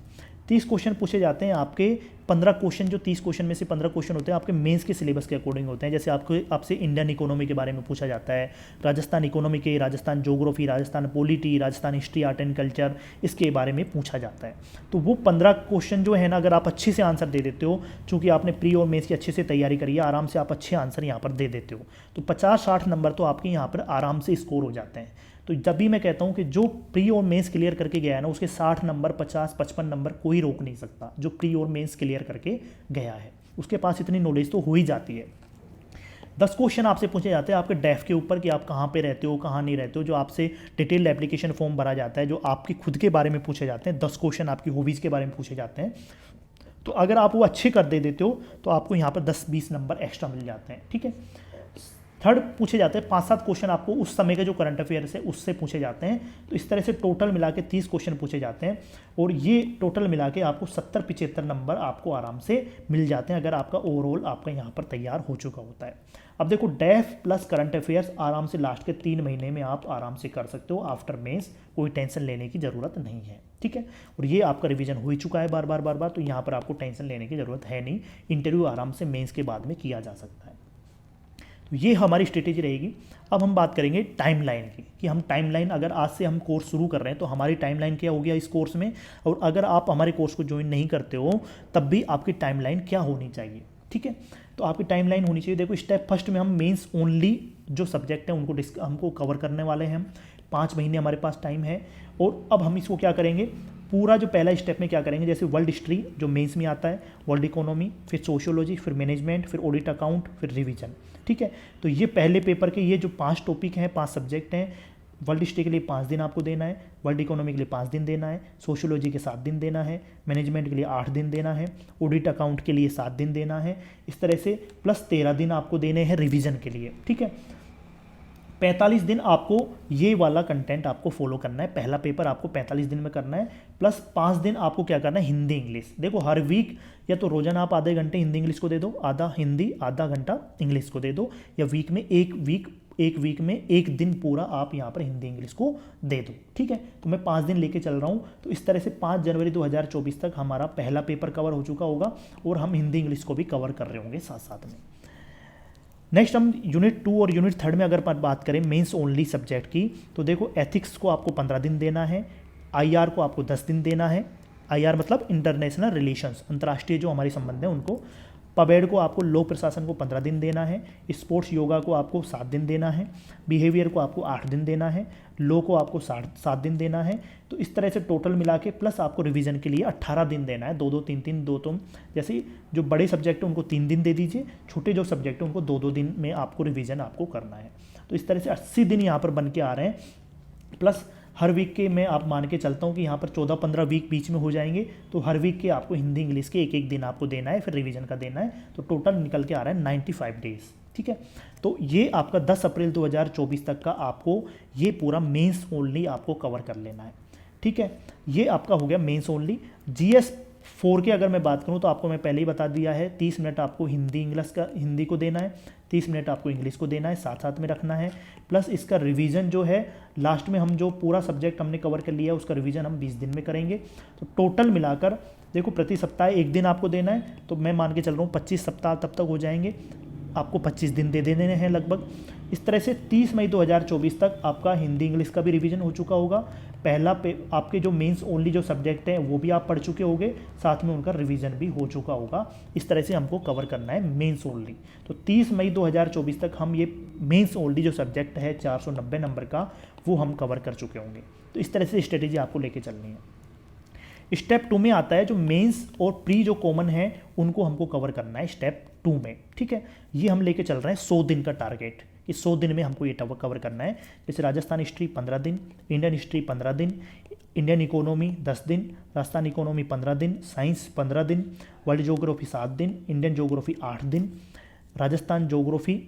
30 क्वेश्चन पूछे जाते हैं आपके। 15 क्वेश्चन, जो 30 क्वेश्चन में से 15 क्वेश्चन होते हैं आपके मेंस के सिलेबस के अकॉर्डिंग होते हैं। जैसे आपसे इंडियन इकोनॉमी के बारे में पूछा जाता है, राजस्थान इकोनॉमी के, Rajasthan geography, Rajasthan polity, Rajasthan history, art and culture, इसके बारे में पूछा जाता है। तो वो 15 क्वेश्चन जो है ना, अगर आप अच्छे से आंसर दे देते हो, चूँकि आपने प्री और मेंस की अच्छे से तैयारी करी है, आराम से आप अच्छे आंसर यहाँ पर दे देते हो, तो 50-60 नंबर तो आपके यहाँ पर आराम से स्कोर हो जाते हैं। तो जब भी मैं कहता हूँ कि जो प्री और मेंस क्लियर करके गया है ना, उसके 60 नंबर, 50-55 नंबर कोई रोक नहीं सकता। जो प्री और मेंस क्लियर करके गया है उसके पास इतनी नॉलेज तो हो ही जाती है। 10 क्वेश्चन आपसे पूछे जाते हैं आपके डेफ के ऊपर कि आप कहाँ पे रहते हो, कहाँ नहीं रहते हो। जो आपसे डिटेल्ड एप्लीकेशन फॉर्म भरा जाता है, जो आपकी खुद के बारे में पूछे जाते हैं। 10 क्वेश्चन आपकी हॉबीज़ के बारे में पूछे जाते हैं। तो अगर आप वो अच्छे कर दे देते हो तो आपको यहाँ पर 10-20 नंबर एक्स्ट्रा मिल जाते हैं, ठीक है। थर्ड पूछे जाते हैं 5-7 क्वेश्चन आपको उस समय के जो करंट अफेयर्स है उससे पूछे जाते हैं। तो इस तरह से टोटल मिला के 30 क्वेश्चन पूछे जाते हैं, और ये टोटल मिला के आपको 70-75 नंबर आपको आराम से मिल जाते हैं, अगर आपका ओवरऑल आपका यहाँ पर तैयार हो चुका होता है। अब देखो, डेफ प्लस करंट अफेयर्स आराम से लास्ट के 3 महीने में आप आराम से कर सकते हो आफ्टर मेंस, कोई टेंशन लेने की ज़रूरत नहीं है, ठीक है। और ये आपका रिवीजन हो ही चुका है बार बार, तो यहाँ पर आपको टेंशन लेने की ज़रूरत है नहीं। इंटरव्यू आराम से मेंस के बाद में किया जा सकता है। तो ये हमारी स्ट्रेटेजी रहेगी। अब हम बात करेंगे टाइमलाइन की, कि हम टाइमलाइन, अगर आज से हम कोर्स शुरू कर रहे हैं तो हमारी टाइमलाइन क्या हो गया इस कोर्स में, और अगर आप हमारे कोर्स को ज्वाइन नहीं करते हो तब भी आपकी टाइमलाइन क्या होनी चाहिए, ठीक है। तो आपकी टाइमलाइन होनी चाहिए। देखो, स्टेप फर्स्ट में हम मेंस ओनली जो सब्जेक्ट हैं उनको हमको कवर करने वाले हैं। 5 महीने हमारे पास टाइम है, और अब हम इसको क्या करेंगे, पूरा जो पहला स्टेप में क्या करेंगे, जैसे वर्ल्ड हिस्ट्री जो मेंस में आता है, वर्ल्ड इकोनॉमी, फिर सोशियोलॉजी, फिर मैनेजमेंट, फिर ऑडिट अकाउंट, फिर रिवीजन, ठीक है। तो ये पहले पेपर के ये जो 5 टॉपिक हैं, 5 सब्जेक्ट हैं। वर्ल्ड हिस्ट्री के लिए 5 दिन आपको देना है, वर्ल्ड इकोनॉमी के लिए 5 दिन देना है, सोशियोलॉजी के 7 दिन देना है, मैनेजमेंट के लिए 8 दिन देना है, ऑडिट अकाउंट के लिए 7 दिन देना है। इस तरह से प्लस 13 दिन आपको देने हैं रिवीजन के लिए, ठीक है। 45 दिन आपको ये वाला कंटेंट आपको फॉलो करना है। पहला पेपर आपको 45 दिन में करना है, प्लस 5 दिन आपको क्या करना है, हिंदी इंग्लिश। देखो, हर वीक या तो रोजाना आप आधे घंटे हिंदी इंग्लिश को दे दो, आधा हिंदी आधा घंटा इंग्लिश को दे दो, या वीक में एक वीक में एक दिन पूरा आप यहाँ पर हिंदी इंग्लिश को दे दो, ठीक है। तो मैं 5 दिन लेके चल रहा हूँ। तो इस तरह से 5 जनवरी 2024 तक हमारा पहला पेपर कवर हो चुका होगा, और हम हिंदी इंग्लिश को भी कवर कर रहे होंगे साथ साथ में। नेक्स्ट हम यूनिट 2 और यूनिट 3 में अगर बात करें मेंस ओनली सब्जेक्ट की, तो देखो, एथिक्स को आपको 15 दिन देना है, आईआर को आपको 10 दिन देना है। आईआर मतलब इंटरनेशनल रिलेशंस, अंतर्राष्ट्रीय जो हमारे संबंध हैं उनको। पबेड को आपको, लोक प्रशासन को 15 दिन देना है। स्पोर्ट्स योगा को आपको 7 दिन देना है। बिहेवियर को आपको 8 दिन देना है। लॉ को आपको 7 दिन देना है। तो इस तरह से टोटल मिला के प्लस आपको रिवीजन के लिए 18 दिन देना है। 2-2, 3-3, 2-2, जैसे जो बड़े सब्जेक्ट हैं उनको 3 दिन दे दीजिए, छोटे जो सब्जेक्ट हैं उनको 2-2 दिन में आपको रिवीजन आपको करना है। तो इस तरह से 80 दिन यहाँ पर बन के आ रहे हैं, प्लस हर वीक के मैं आप मान के चलता हूँ कि यहाँ पर 14-15 वीक बीच में हो जाएंगे। तो हर वीक के आपको हिंदी इंग्लिश के एक दिन आपको देना है, फिर रिवीजन का देना है। तो टोटल निकल के आ रहा है 95 डेज, ठीक है। तो ये आपका 10 अप्रैल 2024 तक का आपको ये पूरा मेंस ओनली आपको कवर कर लेना है, ठीक है। ये आपका हो गया मेंस ओनली। GS 4 की अगर मैं बात करूँ तो आपको मैं पहले ही बता दिया है, 30 मिनट आपको हिंदी को देना है, 30 मिनट आपको इंग्लिश को देना है, साथ साथ में रखना है। प्लस इसका रिवीजन जो है, लास्ट में हम जो पूरा सब्जेक्ट हमने कवर कर लिया उसका रिवीजन हम 20 दिन में करेंगे। तो टोटल मिलाकर देखो, प्रति सप्ताह 1 दिन आपको देना है, तो मैं मान के चल रहा हूँ 25 सप्ताह तब तक हो जाएंगे, आपको 25 दिन दे देने हैं लगभग। इस तरह से 30 मई 2024 तक आपका हिंदी इंग्लिश का भी रिवीजन हो चुका होगा। पहला आपके जो मेंस ओनली जो सब्जेक्ट हैं वो भी आप पढ़ चुके होंगे, साथ में उनका रिवीजन भी हो चुका होगा। इस तरह से हमको कवर करना है मेंस ओनली। तो 30 मई 2024 तक हम ये मेंस ओनली जो सब्जेक्ट है 490 नंबर का, वो हम कवर कर चुके होंगे। तो इस तरह से स्ट्रेटेजी आपको लेके चलनी है। स्टेप 2 में आता है जो मेंस और प्री जो कॉमन है उनको हमको कवर करना है स्टेप 2 में, ठीक है। ये हम लेके चल रहे हैं 100 दिन का टारगेट, कि 100 दिन में हमको ये कवर करना है। जैसे राजस्थान हिस्ट्री 15 दिन, इंडियन हिस्ट्री 15 दिन, इंडियन इकोनॉमी 10 दिन, राजस्थान इकोनॉमी 15 दिन, साइंस 15 दिन, वर्ल्ड ज्योग्राफी 7 दिन, इंडियन ज्योग्राफी 8 दिन, राजस्थान ज्योग्राफी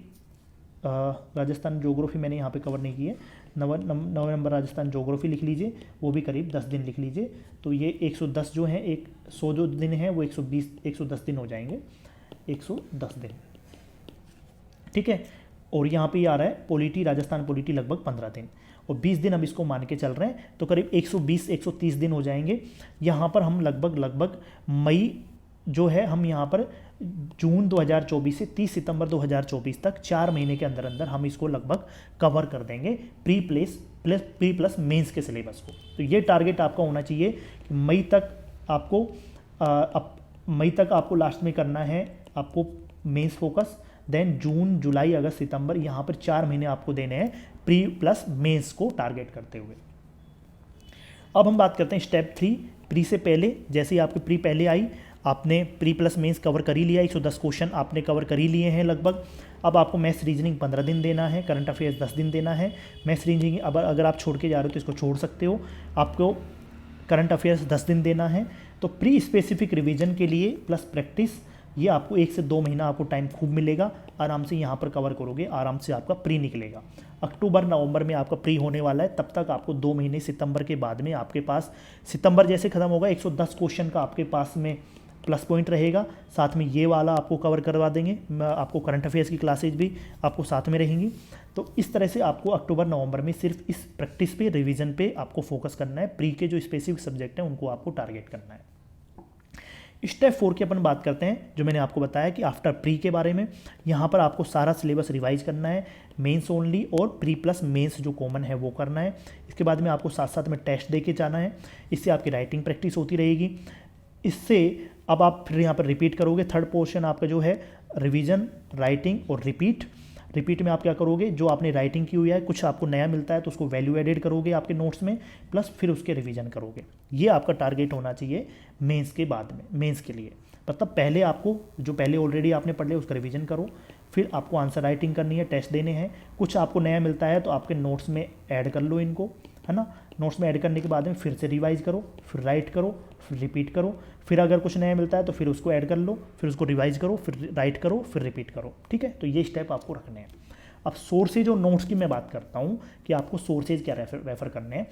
मैंने यहाँ पे कवर नहीं की है, 9 नंबर राजस्थान ज्योग्राफी लिख लीजिए, वो भी करीब 10 दिन लिख लीजिए। तो ये 110 जो हैं, 100 जो दिन हैं वो 110 दिन हो जाएंगे, 110 दिन, ठीक है। और यहाँ पे आ रहा है पॉलिटी, राजस्थान पॉलिटी लगभग 15 दिन, और 20 दिन हम इसको मान के चल रहे हैं, तो करीब 120-130 दिन हो जाएंगे। यहाँ पर हम लगभग मई जो है, हम यहाँ पर जून 2024 से 30 सितंबर 2024 तक 4 महीने के अंदर अंदर हम इसको लगभग कवर कर देंगे प्री प्लस मेंस के सिलेबस को। तो ये टारगेट आपका होना चाहिए कि मई तक आपको लास्ट में करना है आपको मेंस फोकस, देन जून जुलाई अगस्त सितंबर, यहाँ पर 4 महीने आपको देने हैं प्री प्लस मेंस को टारगेट करते हुए। अब हम बात करते हैं स्टेप 3, प्री से पहले। जैसे ही आपकी प्री पहले आई, आपने प्री प्लस मेंस कवर कर ही लिया, 110 क्वेश्चन आपने कवर कर ही लिए हैं लगभग। अब आपको मैथ्स रीजनिंग 15 दिन देना है, करंट अफेयर्स 10 दिन देना है। मैथ्स रीजनिंग अगर आप छोड़ के जा रहे हो तो इसको छोड़ सकते हो, आपको करंट अफेयर्स 10 दिन देना है। तो प्री स्पेसिफिक रिवीजन के लिए प्लस प्रैक्टिस, ये आपको 1 से 2 महीना आपको टाइम खूब मिलेगा, आराम से यहाँ पर कवर करोगे, आराम से आपका प्री निकलेगा। अक्टूबर नवंबर में आपका प्री होने वाला है, तब तक आपको 2 महीने सितंबर के बाद में आपके पास, सितंबर जैसे खत्म होगा 110 क्वेश्चन का आपके पास में प्लस पॉइंट रहेगा, साथ में ये वाला आपको कवर करवा देंगे। आपको करंट अफेयर्स की क्लासेज भी आपको साथ में रहेंगी। तो इस तरह से आपको अक्टूबर नवंबर में सिर्फ इस प्रैक्टिस पे, रिवीजन पे आपको फोकस करना है। प्री के जो स्पेसिफिक सब्जेक्ट हैं उनको आपको टारगेट करना है। स्टेप 4 की अपन बात करते हैं, जो मैंने आपको बताया कि आफ्टर प्री के बारे में। यहाँ पर आपको सारा सिलेबस रिवाइज करना है, मेंस ओनली और प्री प्लस मेंस जो कॉमन है वो करना है। इसके बाद में आपको साथ साथ में टेस्ट दे के जाना है, इससे आपकी राइटिंग प्रैक्टिस होती रहेगी। इससे अब आप फिर यहाँ पर रिपीट करोगे। थर्ड पोर्शन आपका जो है रिवीजन, राइटिंग और रिपीट में आप क्या करोगे, जो आपने राइटिंग की हुई है कुछ आपको नया मिलता है तो उसको वैल्यू एडेड करोगे आपके नोट्स में, प्लस फिर उसके रिवीजन करोगे। ये आपका टारगेट होना चाहिए मेंस के बाद में, मेंस के लिए। मतलब पहले आपको जो पहले ऑलरेडी आपने पढ़ लिया उसका रिवीजन करो, फिर आपको आंसर राइटिंग करनी है, टेस्ट देने हैं। कुछ आपको नया मिलता है तो आपके नोट्स में ऐड कर लो इनको, है ना। नोट्स में ऐड करने के बाद में फिर से रिवाइज करो, फिर राइट करो, फिर रिपीट करो। फिर अगर कुछ नया मिलता है तो फिर उसको ऐड कर लो, फिर उसको रिवाइज करो, फिर राइट करो, फिर रिपीट करो। ठीक है, तो ये स्टेप आपको रखने हैं। अब सोर्सेज और नोट्स की मैं बात करता हूँ कि आपको सोर्सेज क्या रेफर करने हैं।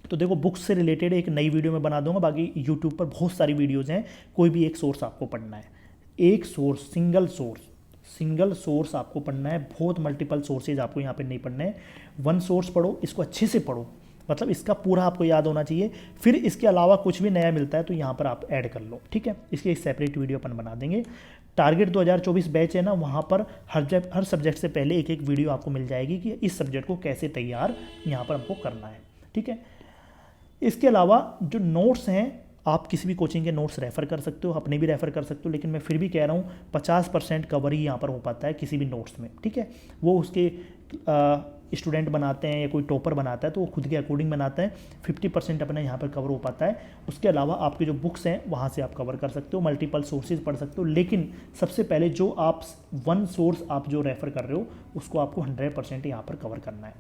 तो देखो, बुक्स से रिलेटेड एक नई वीडियो मैं बना दूंगा, बाकी यूट्यूब पर बहुत सारी वीडियोज़ हैं, कोई भी एक सोर्स आपको पढ़ना है। एक सोर्स, सिंगल सोर्स आपको पढ़ना है, बहुत मल्टीपल सोर्सेज आपको यहाँ पे नहीं पढ़ने हैं। वन सोर्स पढ़ो, इसको अच्छे से पढ़ो, मतलब इसका पूरा आपको याद होना चाहिए। फिर इसके अलावा कुछ भी नया मिलता है तो यहाँ पर आप ऐड कर लो, ठीक है। इसकी एक सेपरेट वीडियो अपन बना देंगे। टारगेट 2024 बैच है ना, वहाँ पर हर सब्जेक्ट से पहले एक एक वीडियो आपको मिल जाएगी कि इस सब्जेक्ट को कैसे तैयार यहाँ पर हमको करना है, ठीक है। इसके अलावा जो नोट्स हैं, आप किसी भी कोचिंग के नोट्स रेफ़र कर सकते हो, अपने भी रेफ़र कर सकते हो, लेकिन मैं फिर भी कह रहा हूँ 50% कवर ही यहाँ पर हो पाता है किसी भी नोट्स में, ठीक है। वो उसके स्टूडेंट बनाते हैं या कोई टॉपर बनाता है तो वो खुद के अकॉर्डिंग बनाता है। 50% अपना यहाँ पर कवर हो पाता है। उसके अलावा आपके जो बुक्स हैं वहाँ से आप कवर कर सकते हो, मल्टीपल सोर्सेज पढ़ सकते हो, लेकिन सबसे पहले जो आप वन सोर्स आप जो रेफ़र कर रहे हो उसको आपको 100% यहाँ पर कवर करना है,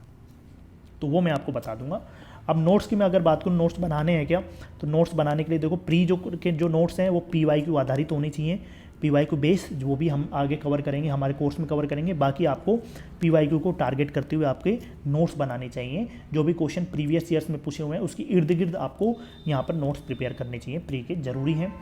तो वो मैं आपको बता दूंगा। अब नोट्स की मैं अगर बात करूँ, नोट्स बनाने हैं क्या, तो नोट्स बनाने के लिए देखो, प्री जो नोट्स हैं वो PYQ आधारित होनी चाहिए। PYQ बेस जो भी हम आगे कवर करेंगे, हमारे कोर्स में कवर करेंगे। बाकी आपको PYQ को टारगेट करते हुए आपके नोट्स बनाने चाहिए। जो भी क्वेश्चन प्रीवियस ईयर्स में पूछे हुए हैं उसकी इर्द गिर्द आपको यहाँ पर नोट्स प्रिपेयर करने चाहिए, प्री के ज़रूरी हैं।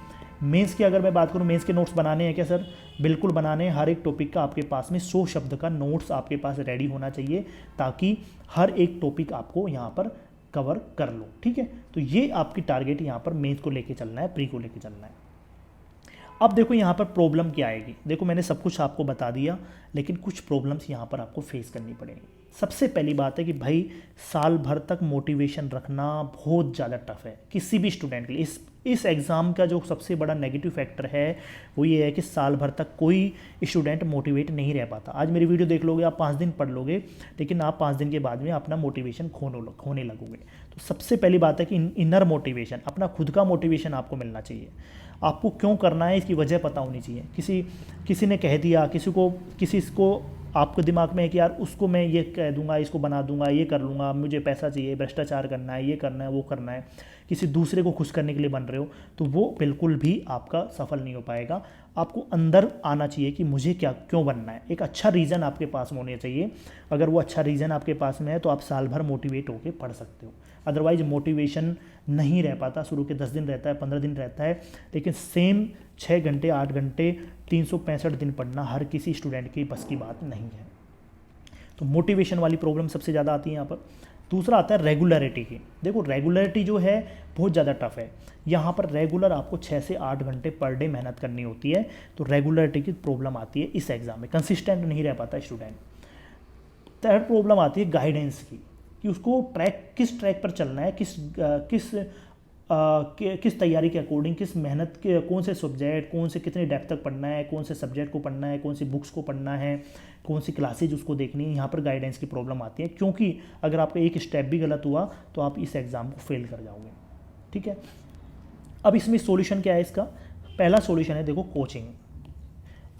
मेंस की अगर मैं बात करूँ, मेंस के नोट्स बनाने हैं क्या सर, बिल्कुल बनाने हैं। हर एक टॉपिक का आपके पास में 100 शब्द का नोट्स आपके पास रेडी होना चाहिए, ताकि हर एक टॉपिक आपको यहाँ पर कवर कर लो, ठीक है। तो ये आपकी टारगेट यहाँ पर मेंस को लेके चलना है, प्री को लेके चलना है। अब देखो यहाँ पर प्रॉब्लम क्या आएगी। देखो, मैंने सब कुछ आपको बता दिया, लेकिन कुछ प्रॉब्लम्स यहाँ पर आपको फेस करनी पड़ेगी। सबसे पहली बात है कि भाई साल भर तक मोटिवेशन रखना बहुत ज़्यादा टफ है किसी भी स्टूडेंट के लिए। इस एग्ज़ाम का जो सबसे बड़ा नेगेटिव फैक्टर है वो ये है कि साल भर तक कोई स्टूडेंट मोटिवेट नहीं रह पाता। आज मेरी वीडियो देख लोगे, आप 5 दिन पढ़ लोगे, लेकिन आप 5 दिन के बाद में अपना मोटिवेशन खोने लगोगे। तो सबसे पहली बात है कि इनर मोटिवेशन, अपना खुद का मोटिवेशन आपको मिलना चाहिए। आपको क्यों करना है इसकी वजह पता होनी चाहिए। किसी ने कह दिया, किसी को आपके दिमाग में है कि यार उसको मैं ये कह दूंगा, इसको बना दूंगा, ये कर लूँगा, मुझे पैसा चाहिए, भ्रष्टाचार करना है, ये करना है, वो करना है, किसी दूसरे को खुश करने के लिए बन रहे हो, तो वो बिल्कुल भी आपका सफल नहीं हो पाएगा। आपको अंदर आना चाहिए कि मुझे क्यों बनना है। एक अच्छा रीज़न आपके पास होना चाहिए। अगर वो अच्छा रीज़न आपके पास में है तो आप साल भर मोटिवेट होकर पढ़ सकते हो। अदरवाइज मोटिवेशन नहीं रह पाता। शुरू के 10 दिन रहता है, 15 दिन रहता है, लेकिन सेम 6 घंटे 8 घंटे 365 दिन पढ़ना हर किसी स्टूडेंट की बस की बात नहीं है। तो मोटिवेशन वाली प्रॉब्लम सबसे ज़्यादा आती है यहाँ पर। दूसरा आता है रेगुलरिटी की। देखो रेगुलरिटी जो है बहुत ज़्यादा टफ है। यहाँ पर रेगुलर आपको 6 से 8 घंटे पर डे मेहनत करनी होती है, तो रेगुलरिटी की प्रॉब्लम आती है इस एग्ज़ाम में, कंसिस्टेंट नहीं रह पाता स्टूडेंट। थर्ड प्रॉब्लम आती है गाइडेंस की, कि उसको किस ट्रैक पर चलना है, किस तैयारी के अकॉर्डिंग, किस मेहनत के, कौन से सब्जेक्ट, कौन से कितने डेप्थ तक पढ़ना है, कौन से सब्जेक्ट को पढ़ना है, कौन सी बुक्स को पढ़ना है, कौन सी क्लासेज उसको देखनी है। यहाँ पर गाइडेंस की प्रॉब्लम आती है, क्योंकि अगर आपका एक स्टेप भी गलत हुआ तो आप इस एग्ज़ाम को फेल कर जाओगे। ठीक है, अब इसमें सॉल्यूशन क्या है इसका? पहला सॉल्यूशन है देखो कोचिंग।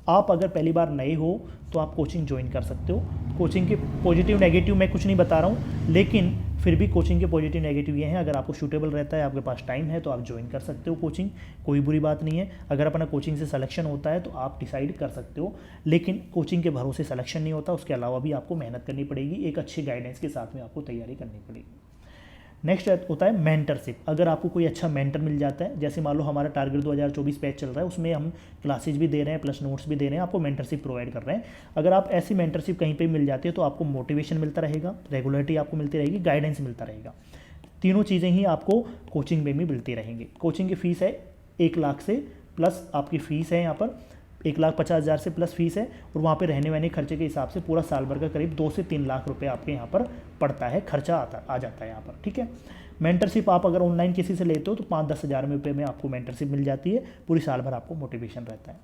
आप अगर पहली बार नए हो तो आप कोचिंग ज्वाइन कर सकते हो। कोचिंग के पॉजिटिव नेगेटिव मैं कुछ नहीं बता रहा हूँ, लेकिन फिर भी कोचिंग के पॉजिटिव नेगेटिव ये हैं, अगर आपको सूटेबल रहता है, आपके पास टाइम है, तो आप ज्वाइन कर सकते हो कोचिंग, कोई बुरी बात नहीं है। अगर अपना कोचिंग से सिलेक्शन होता है तो आप डिसाइड कर सकते हो, लेकिन कोचिंग के भरोसे सिलेक्शन नहीं होता, उसके अलावा भी आपको मेहनत करनी पड़ेगी, एक अच्छी गाइडेंस के साथ में आपको तैयारी करनी पड़ेगी। नेक्स्ट होता है मेंटरशिप। अगर आपको कोई अच्छा मेंटर मिल जाता है, जैसे मान लो हमारा टारगेट 2024 बैच चल रहा है, उसमें हम क्लासेज भी दे रहे हैं प्लस नोट्स भी दे रहे हैं, आपको मेंटरशिप प्रोवाइड कर रहे हैं। अगर आप ऐसी मेंटरशिप कहीं पे मिल जाती है तो आपको मोटिवेशन मिलता रहेगा, रेगुलरिटी आपको मिलती रहेगी, गाइडेंस मिलता रहेगा। तीनों चीज़ें ही आपको कोचिंग में भी मिलती रहेंगी। कोचिंग की फ़ीस है 1 लाख से प्लस आपकी फ़ीस है, यहाँ पर 1,50,000 से प्लस फीस है, और वहाँ पे रहने वहने खर्चे के हिसाब से पूरा साल भर का करीब 2 से 3 लाख रुपए आपके यहाँ पर पड़ता है, खर्चा आ जाता है यहाँ पर। ठीक है, मेंटरशिप आप अगर ऑनलाइन किसी से लेते हो तो 5-10 हज़ार रुपये में आपको मेंटरशिप मिल जाती है, पूरी साल भर आपको मोटिवेशन रहता है।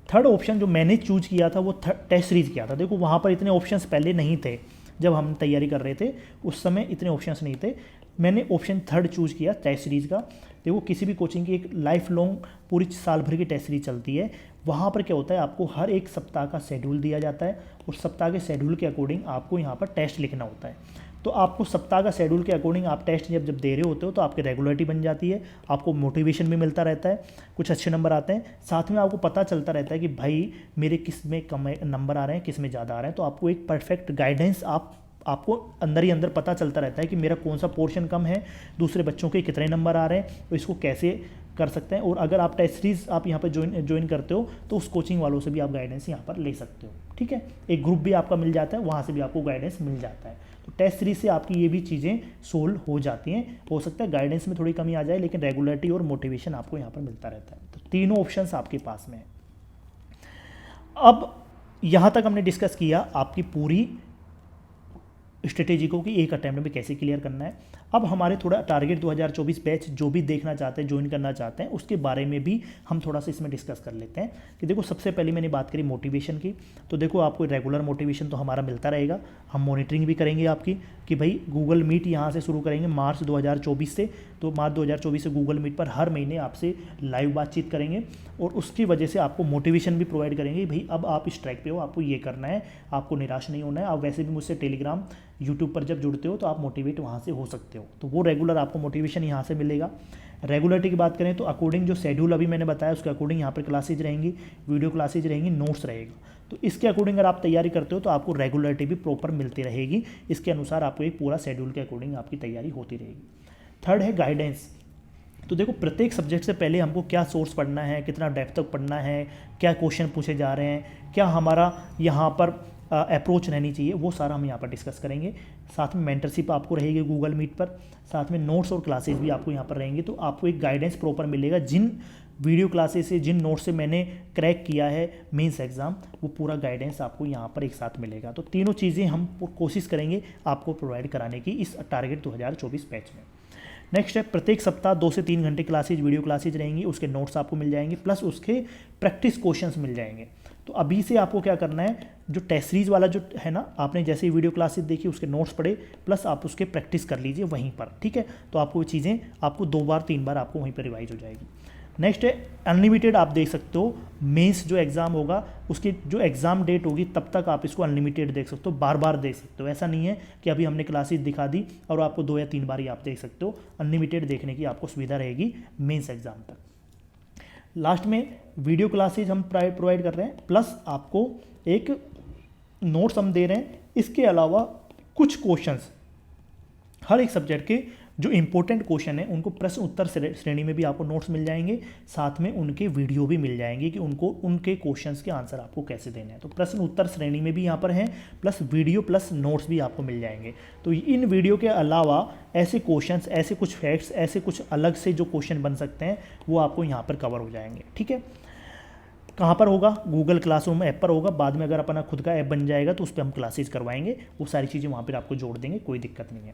थर्ड ऑप्शन जो मैंने चूज किया था वो टेस्ट सीरीज़ किया था। देखो वहाँ पर इतने ऑप्शंस पहले नहीं थे, जब हम तैयारी कर रहे थे उस समय इतने ऑप्शंस नहीं थे। मैंने ऑप्शन थर्ड चूज किया टेस्ट सीरीज़ का। देखो किसी भी कोचिंग की एक लाइफ लॉन्ग पूरी साल भर की टेस्ट सीरीज चलती है। वहाँ पर क्या होता है, आपको हर एक सप्ताह का शेड्यूल दिया जाता है, और सप्ताह के शेड्यूल के अकॉर्डिंग आपको यहाँ पर टेस्ट लिखना होता है। तो आपको सप्ताह का शेड्यूल के अकॉर्डिंग आप टेस्ट जब दे रहे होते हो तो आपकी रेगुलरिटी बन जाती है, आपको मोटिवेशन भी मिलता रहता है, कुछ अच्छे नंबर आते हैं, साथ में आपको पता चलता रहता है कि भाई मेरे किस में कम नंबर आ रहे हैं, किस में ज़्यादा आ रहे हैं। तो आपको एक परफेक्ट गाइडेंस आपको अंदर ही अंदर पता चलता रहता है कि मेरा कौन सा पोर्शन कम है, दूसरे बच्चों के कितने नंबर आ रहे हैं, तो इसको कैसे कर सकते हैं। और अगर आप टेस्ट सीरीज आप यहाँ पर ज्वाइन करते हो तो उस कोचिंग वालों से भी आप गाइडेंस यहाँ पर ले सकते हो। ठीक है, एक ग्रुप भी आपका मिल जाता है, वहाँ से भी आपको गाइडेंस मिल जाता है। तो टेस्ट सीरीज से आपकी ये भी चीज़ें सोल्व हो जाती हैं। हो सकता है गाइडेंस में थोड़ी कमी आ जाए, लेकिन रेगुलरिटी और मोटिवेशन आपको यहाँ पर मिलता रहता है। तो तीनों ऑप्शंस आपके पास में है। अब यहाँ तक हमने डिस्कस किया आपकी पूरी स्ट्रेटेजी को कि एक अटैम्प्ट में कैसे क्लियर करना है। अब हमारे थोड़ा टारगेट 2024 बैच जो भी देखना चाहते हैं, ज्वाइन करना चाहते हैं, उसके बारे में भी हम थोड़ा सा इसमें डिस्कस कर लेते हैं। कि देखो सबसे पहले मैंने बात करी मोटिवेशन की, तो देखो आपको रेगुलर मोटिवेशन तो हमारा मिलता रहेगा, हम मॉनिटरिंग भी करेंगे आपकी कि भाई गूगल मीट यहाँ से शुरू करेंगे मार्च 2024 से। तो मार्च 2024 से गूगल मीट पर हर महीने आपसे लाइव बातचीत करेंगे, और उसकी वजह से आपको मोटिवेशन भी प्रोवाइड करेंगे। भाई अब आप इस ट्रैक पे हो, आपको ये करना है, आपको निराश नहीं होना है। आप वैसे भी मुझसे टेलीग्राम यूट्यूब पर जब जुड़ते हो तो आप मोटिवेट वहाँ से हो सकते हो, तो वो रेगुलर आपको मोटिवेशन यहाँ से मिलेगा। रेगुलरिटी की बात करें तो अकॉर्डिंग जो शेड्यूल अभी मैंने बताया उसके अकॉर्डिंग यहाँ पर क्लासेज रहेंगी, वीडियो क्लासेज रहेंगी, नोट्स रहेगा। तो इसके अकॉर्डिंग अगर आप तैयारी करते हो तो आपको रेगुलरिटी भी प्रॉपर मिलती रहेगी। इसके अनुसार आपको एक पूरा शेड्यूल के अकॉर्डिंग आपकी तैयारी होती रहेगी। थर्ड है गाइडेंस। तो देखो प्रत्येक सब्जेक्ट से पहले हमको क्या सोर्स पढ़ना है, कितना डेप्थ तक पढ़ना है, क्या क्वेश्चन पूछे जा रहे हैं, क्या हमारा यहाँ पर अप्रोच रहनी चाहिए, वो सारा हम यहाँ पर डिस्कस करेंगे। साथ में मेंटरशिप आपको रहेगी गूगल मीट पर, साथ में नोट्स और क्लासेस भी आपको यहाँ पर रहेंगे। तो आपको एक गाइडेंस प्रॉपर मिलेगा। जिन वीडियो क्लासेस से, जिन नोट्स से मैंने क्रैक किया है मेंस एग्ज़ाम, वो पूरा गाइडेंस आपको यहाँ पर एक साथ मिलेगा। तो तीनों चीज़ें हम कोशिश करेंगे आपको प्रोवाइड कराने की इस टारगेट 2024 बैच में। नेक्स्ट है प्रत्येक सप्ताह 2 से 3 घंटे क्लासेज, वीडियो क्लासेज रहेंगी, उसके नोट्स आपको मिल जाएंगे, प्लस उसके प्रैक्टिस क्वेश्चंस मिल जाएंगे। तो अभी से आपको क्या करना है, जो टेस्ट सीरीज वाला जो है ना, आपने जैसे ही वीडियो क्लासेज देखी उसके नोट्स पढ़े, प्लस आप उसके प्रैक्टिस कर लीजिए वहीं पर। ठीक है, तो आपको वो चीज़ें आपको 2 बार 3 बार आपको वहीं पर रिवाइज हो जाएगी। नेक्स्ट है अनलिमिटेड। आप देख सकते हो मेंस जो एग्ज़ाम होगा उसकी जो एग्ज़ाम डेट होगी तब तक आप इसको अनलिमिटेड देख सकते हो, बार बार देख सकते हो। ऐसा नहीं है कि अभी हमने क्लासेस दिखा दी और आपको 2 या 3 बार ही आप देख सकते हो। अनलिमिटेड देखने की आपको सुविधा रहेगी मेंस एग्ज़ाम तक। लास्ट में वीडियो क्लासेज हम प्रोवाइड कर रहे हैं, प्लस आपको एक नोट्स हम दे रहे हैं। इसके अलावा कुछ क्वेश्चंस हर एक सब्जेक्ट के जो इंपॉर्टेंट क्वेश्चन है उनको प्रश्न उत्तर श्रेणी में भी आपको नोट्स मिल जाएंगे, साथ में उनके वीडियो भी मिल जाएंगे कि उनको उनके क्वेश्चंस के आंसर आपको कैसे देने हैं। तो प्रश्न उत्तर श्रेणी में भी यहाँ पर हैं, प्लस वीडियो प्लस नोट्स भी आपको मिल जाएंगे। तो इन वीडियो के अलावा ऐसे क्वेश्चंस, ऐसे कुछ फैक्ट्स, ऐसे कुछ अलग से जो क्वेश्चन बन सकते हैं वो आपको यहाँ पर कवर हो जाएंगे। ठीक है, कहाँ पर होगा? गूगल क्लासरूम ऐप पर होगा। बाद में अगर अपना खुद का ऐप बन जाएगा तो उस पर हम क्लासेस करवाएंगे, वो सारी चीज़ें वहाँ पर आपको जोड़ देंगे, कोई दिक्कत नहीं है।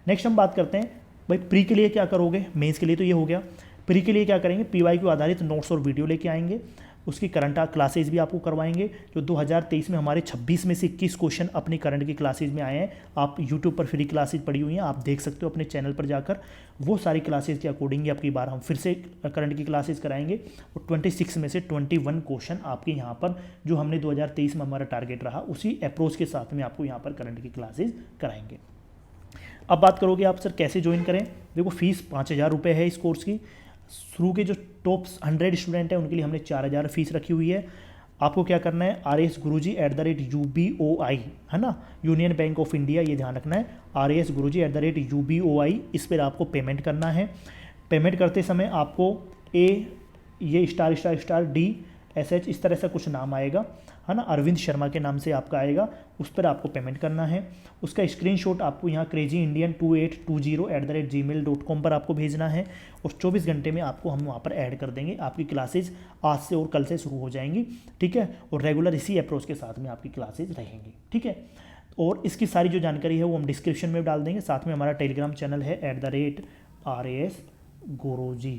नेक्स्ट हम बात करते हैं भाई प्री के लिए क्या करोगे। मेंस के लिए तो ये हो गया। प्री के लिए क्या करेंगे? PYQ आधारित नोट्स और वीडियो लेके आएंगे, उसकी करंट क्लासेज भी आपको करवाएंगे। जो 2023 में हमारे 26 में से 21 क्वेश्चन अपनी करंट की क्लासेज में आए हैं, आप यूट्यूब पर फ्री क्लासेज पड़ी हुई हैं, आप देख सकते हो अपने चैनल पर जाकर। वो सारी क्लासेज के अकॉर्डिंग आपकी बार हम फिर से करंट की क्लासेज कराएंगे और 26 में से 21 क्वेश्चन आपके यहाँ पर जो हमने 2023 में हमारा टारगेट रहा उसी अप्रोच के साथ में आपको यहाँ पर करंट की क्लासेज कराएंगे। अब बात करोगे आप सर कैसे ज्वाइन करें। देखो फीस 5,000 रुपये है इस कोर्स की। शुरू के जो टॉप 100 स्टूडेंट हैं उनके लिए हमने 4,000 फीस रखी हुई है। आपको क्या करना है? RASGuruji@UBOI है ना, यूनियन बैंक ऑफ इंडिया, ये ध्यान रखना है। RASGuruji@UBOI, इस पर आपको पेमेंट करना है। पेमेंट करते समय आपको ये ****D**SH इस तरह से कुछ नाम आएगा है ना, अरविंद शर्मा के नाम से आपका आएगा, उस पर आपको पेमेंट करना है। उसका स्क्रीनशॉट आपको यहाँ crazyindian2820@gmail.com पर आपको भेजना है और 24 घंटे में आपको हम वहाँ पर ऐड कर देंगे। आपकी क्लासेज आज से और कल से शुरू हो जाएंगी। ठीक है, और रेगुलर इसी अप्रोच के साथ में आपकी क्लासेज रहेंगी। ठीक है, और इसकी सारी जो जानकारी है वो हम डिस्क्रिप्शन में डाल देंगे। साथ में हमारा टेलीग्राम चैनल है @RASGuruji,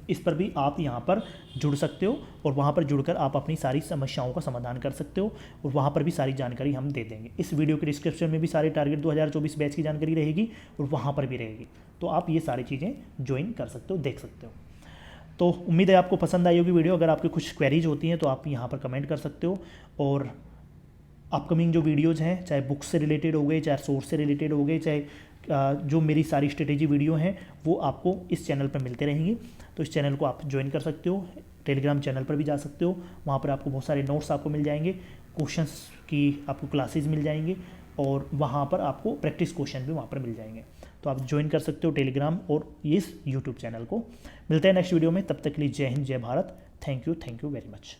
इस पर भी आप यहाँ पर जुड़ सकते हो और वहाँ पर जुड़कर आप अपनी सारी समस्याओं का समाधान कर सकते हो और वहाँ पर भी सारी जानकारी हम दे देंगे। इस वीडियो के डिस्क्रिप्शन में भी सारे टारगेट 2024 बैच की जानकारी रहेगी और वहाँ पर भी रहेगी, तो आप ये सारी चीज़ें ज्वाइन कर सकते हो, देख सकते हो। तो उम्मीद है आपको पसंद आई होगी वीडियो। अगर आपकी कुछ क्वेरीज होती हैं तो आप यहाँ पर कमेंट कर सकते हो और अपकमिंग जो वीडियोज़ हैं, चाहे बुक्स से रिलेटेड हो गए, चाहे सोर्स से रिलेटेड हो गए, चाहे जो मेरी सारी स्ट्रेटेजी वीडियो हैं वो आपको इस चैनल पर मिलते रहेंगी। तो इस चैनल को आप ज्वाइन कर सकते हो। टेलीग्राम चैनल पर भी जा सकते हो, वहाँ पर आपको बहुत सारे नोट्स आपको मिल जाएंगे, क्वेश्चंस की आपको क्लासेस मिल जाएंगे और वहाँ पर आपको प्रैक्टिस क्वेश्चन भी वहाँ पर मिल जाएंगे। तो आप ज्वाइन कर सकते हो टेलीग्राम और इस यूट्यूब चैनल को। मिलते हैं नेक्स्ट वीडियो में, तब तक के लिए जय हिंद, जय Bharat. Thank you very much.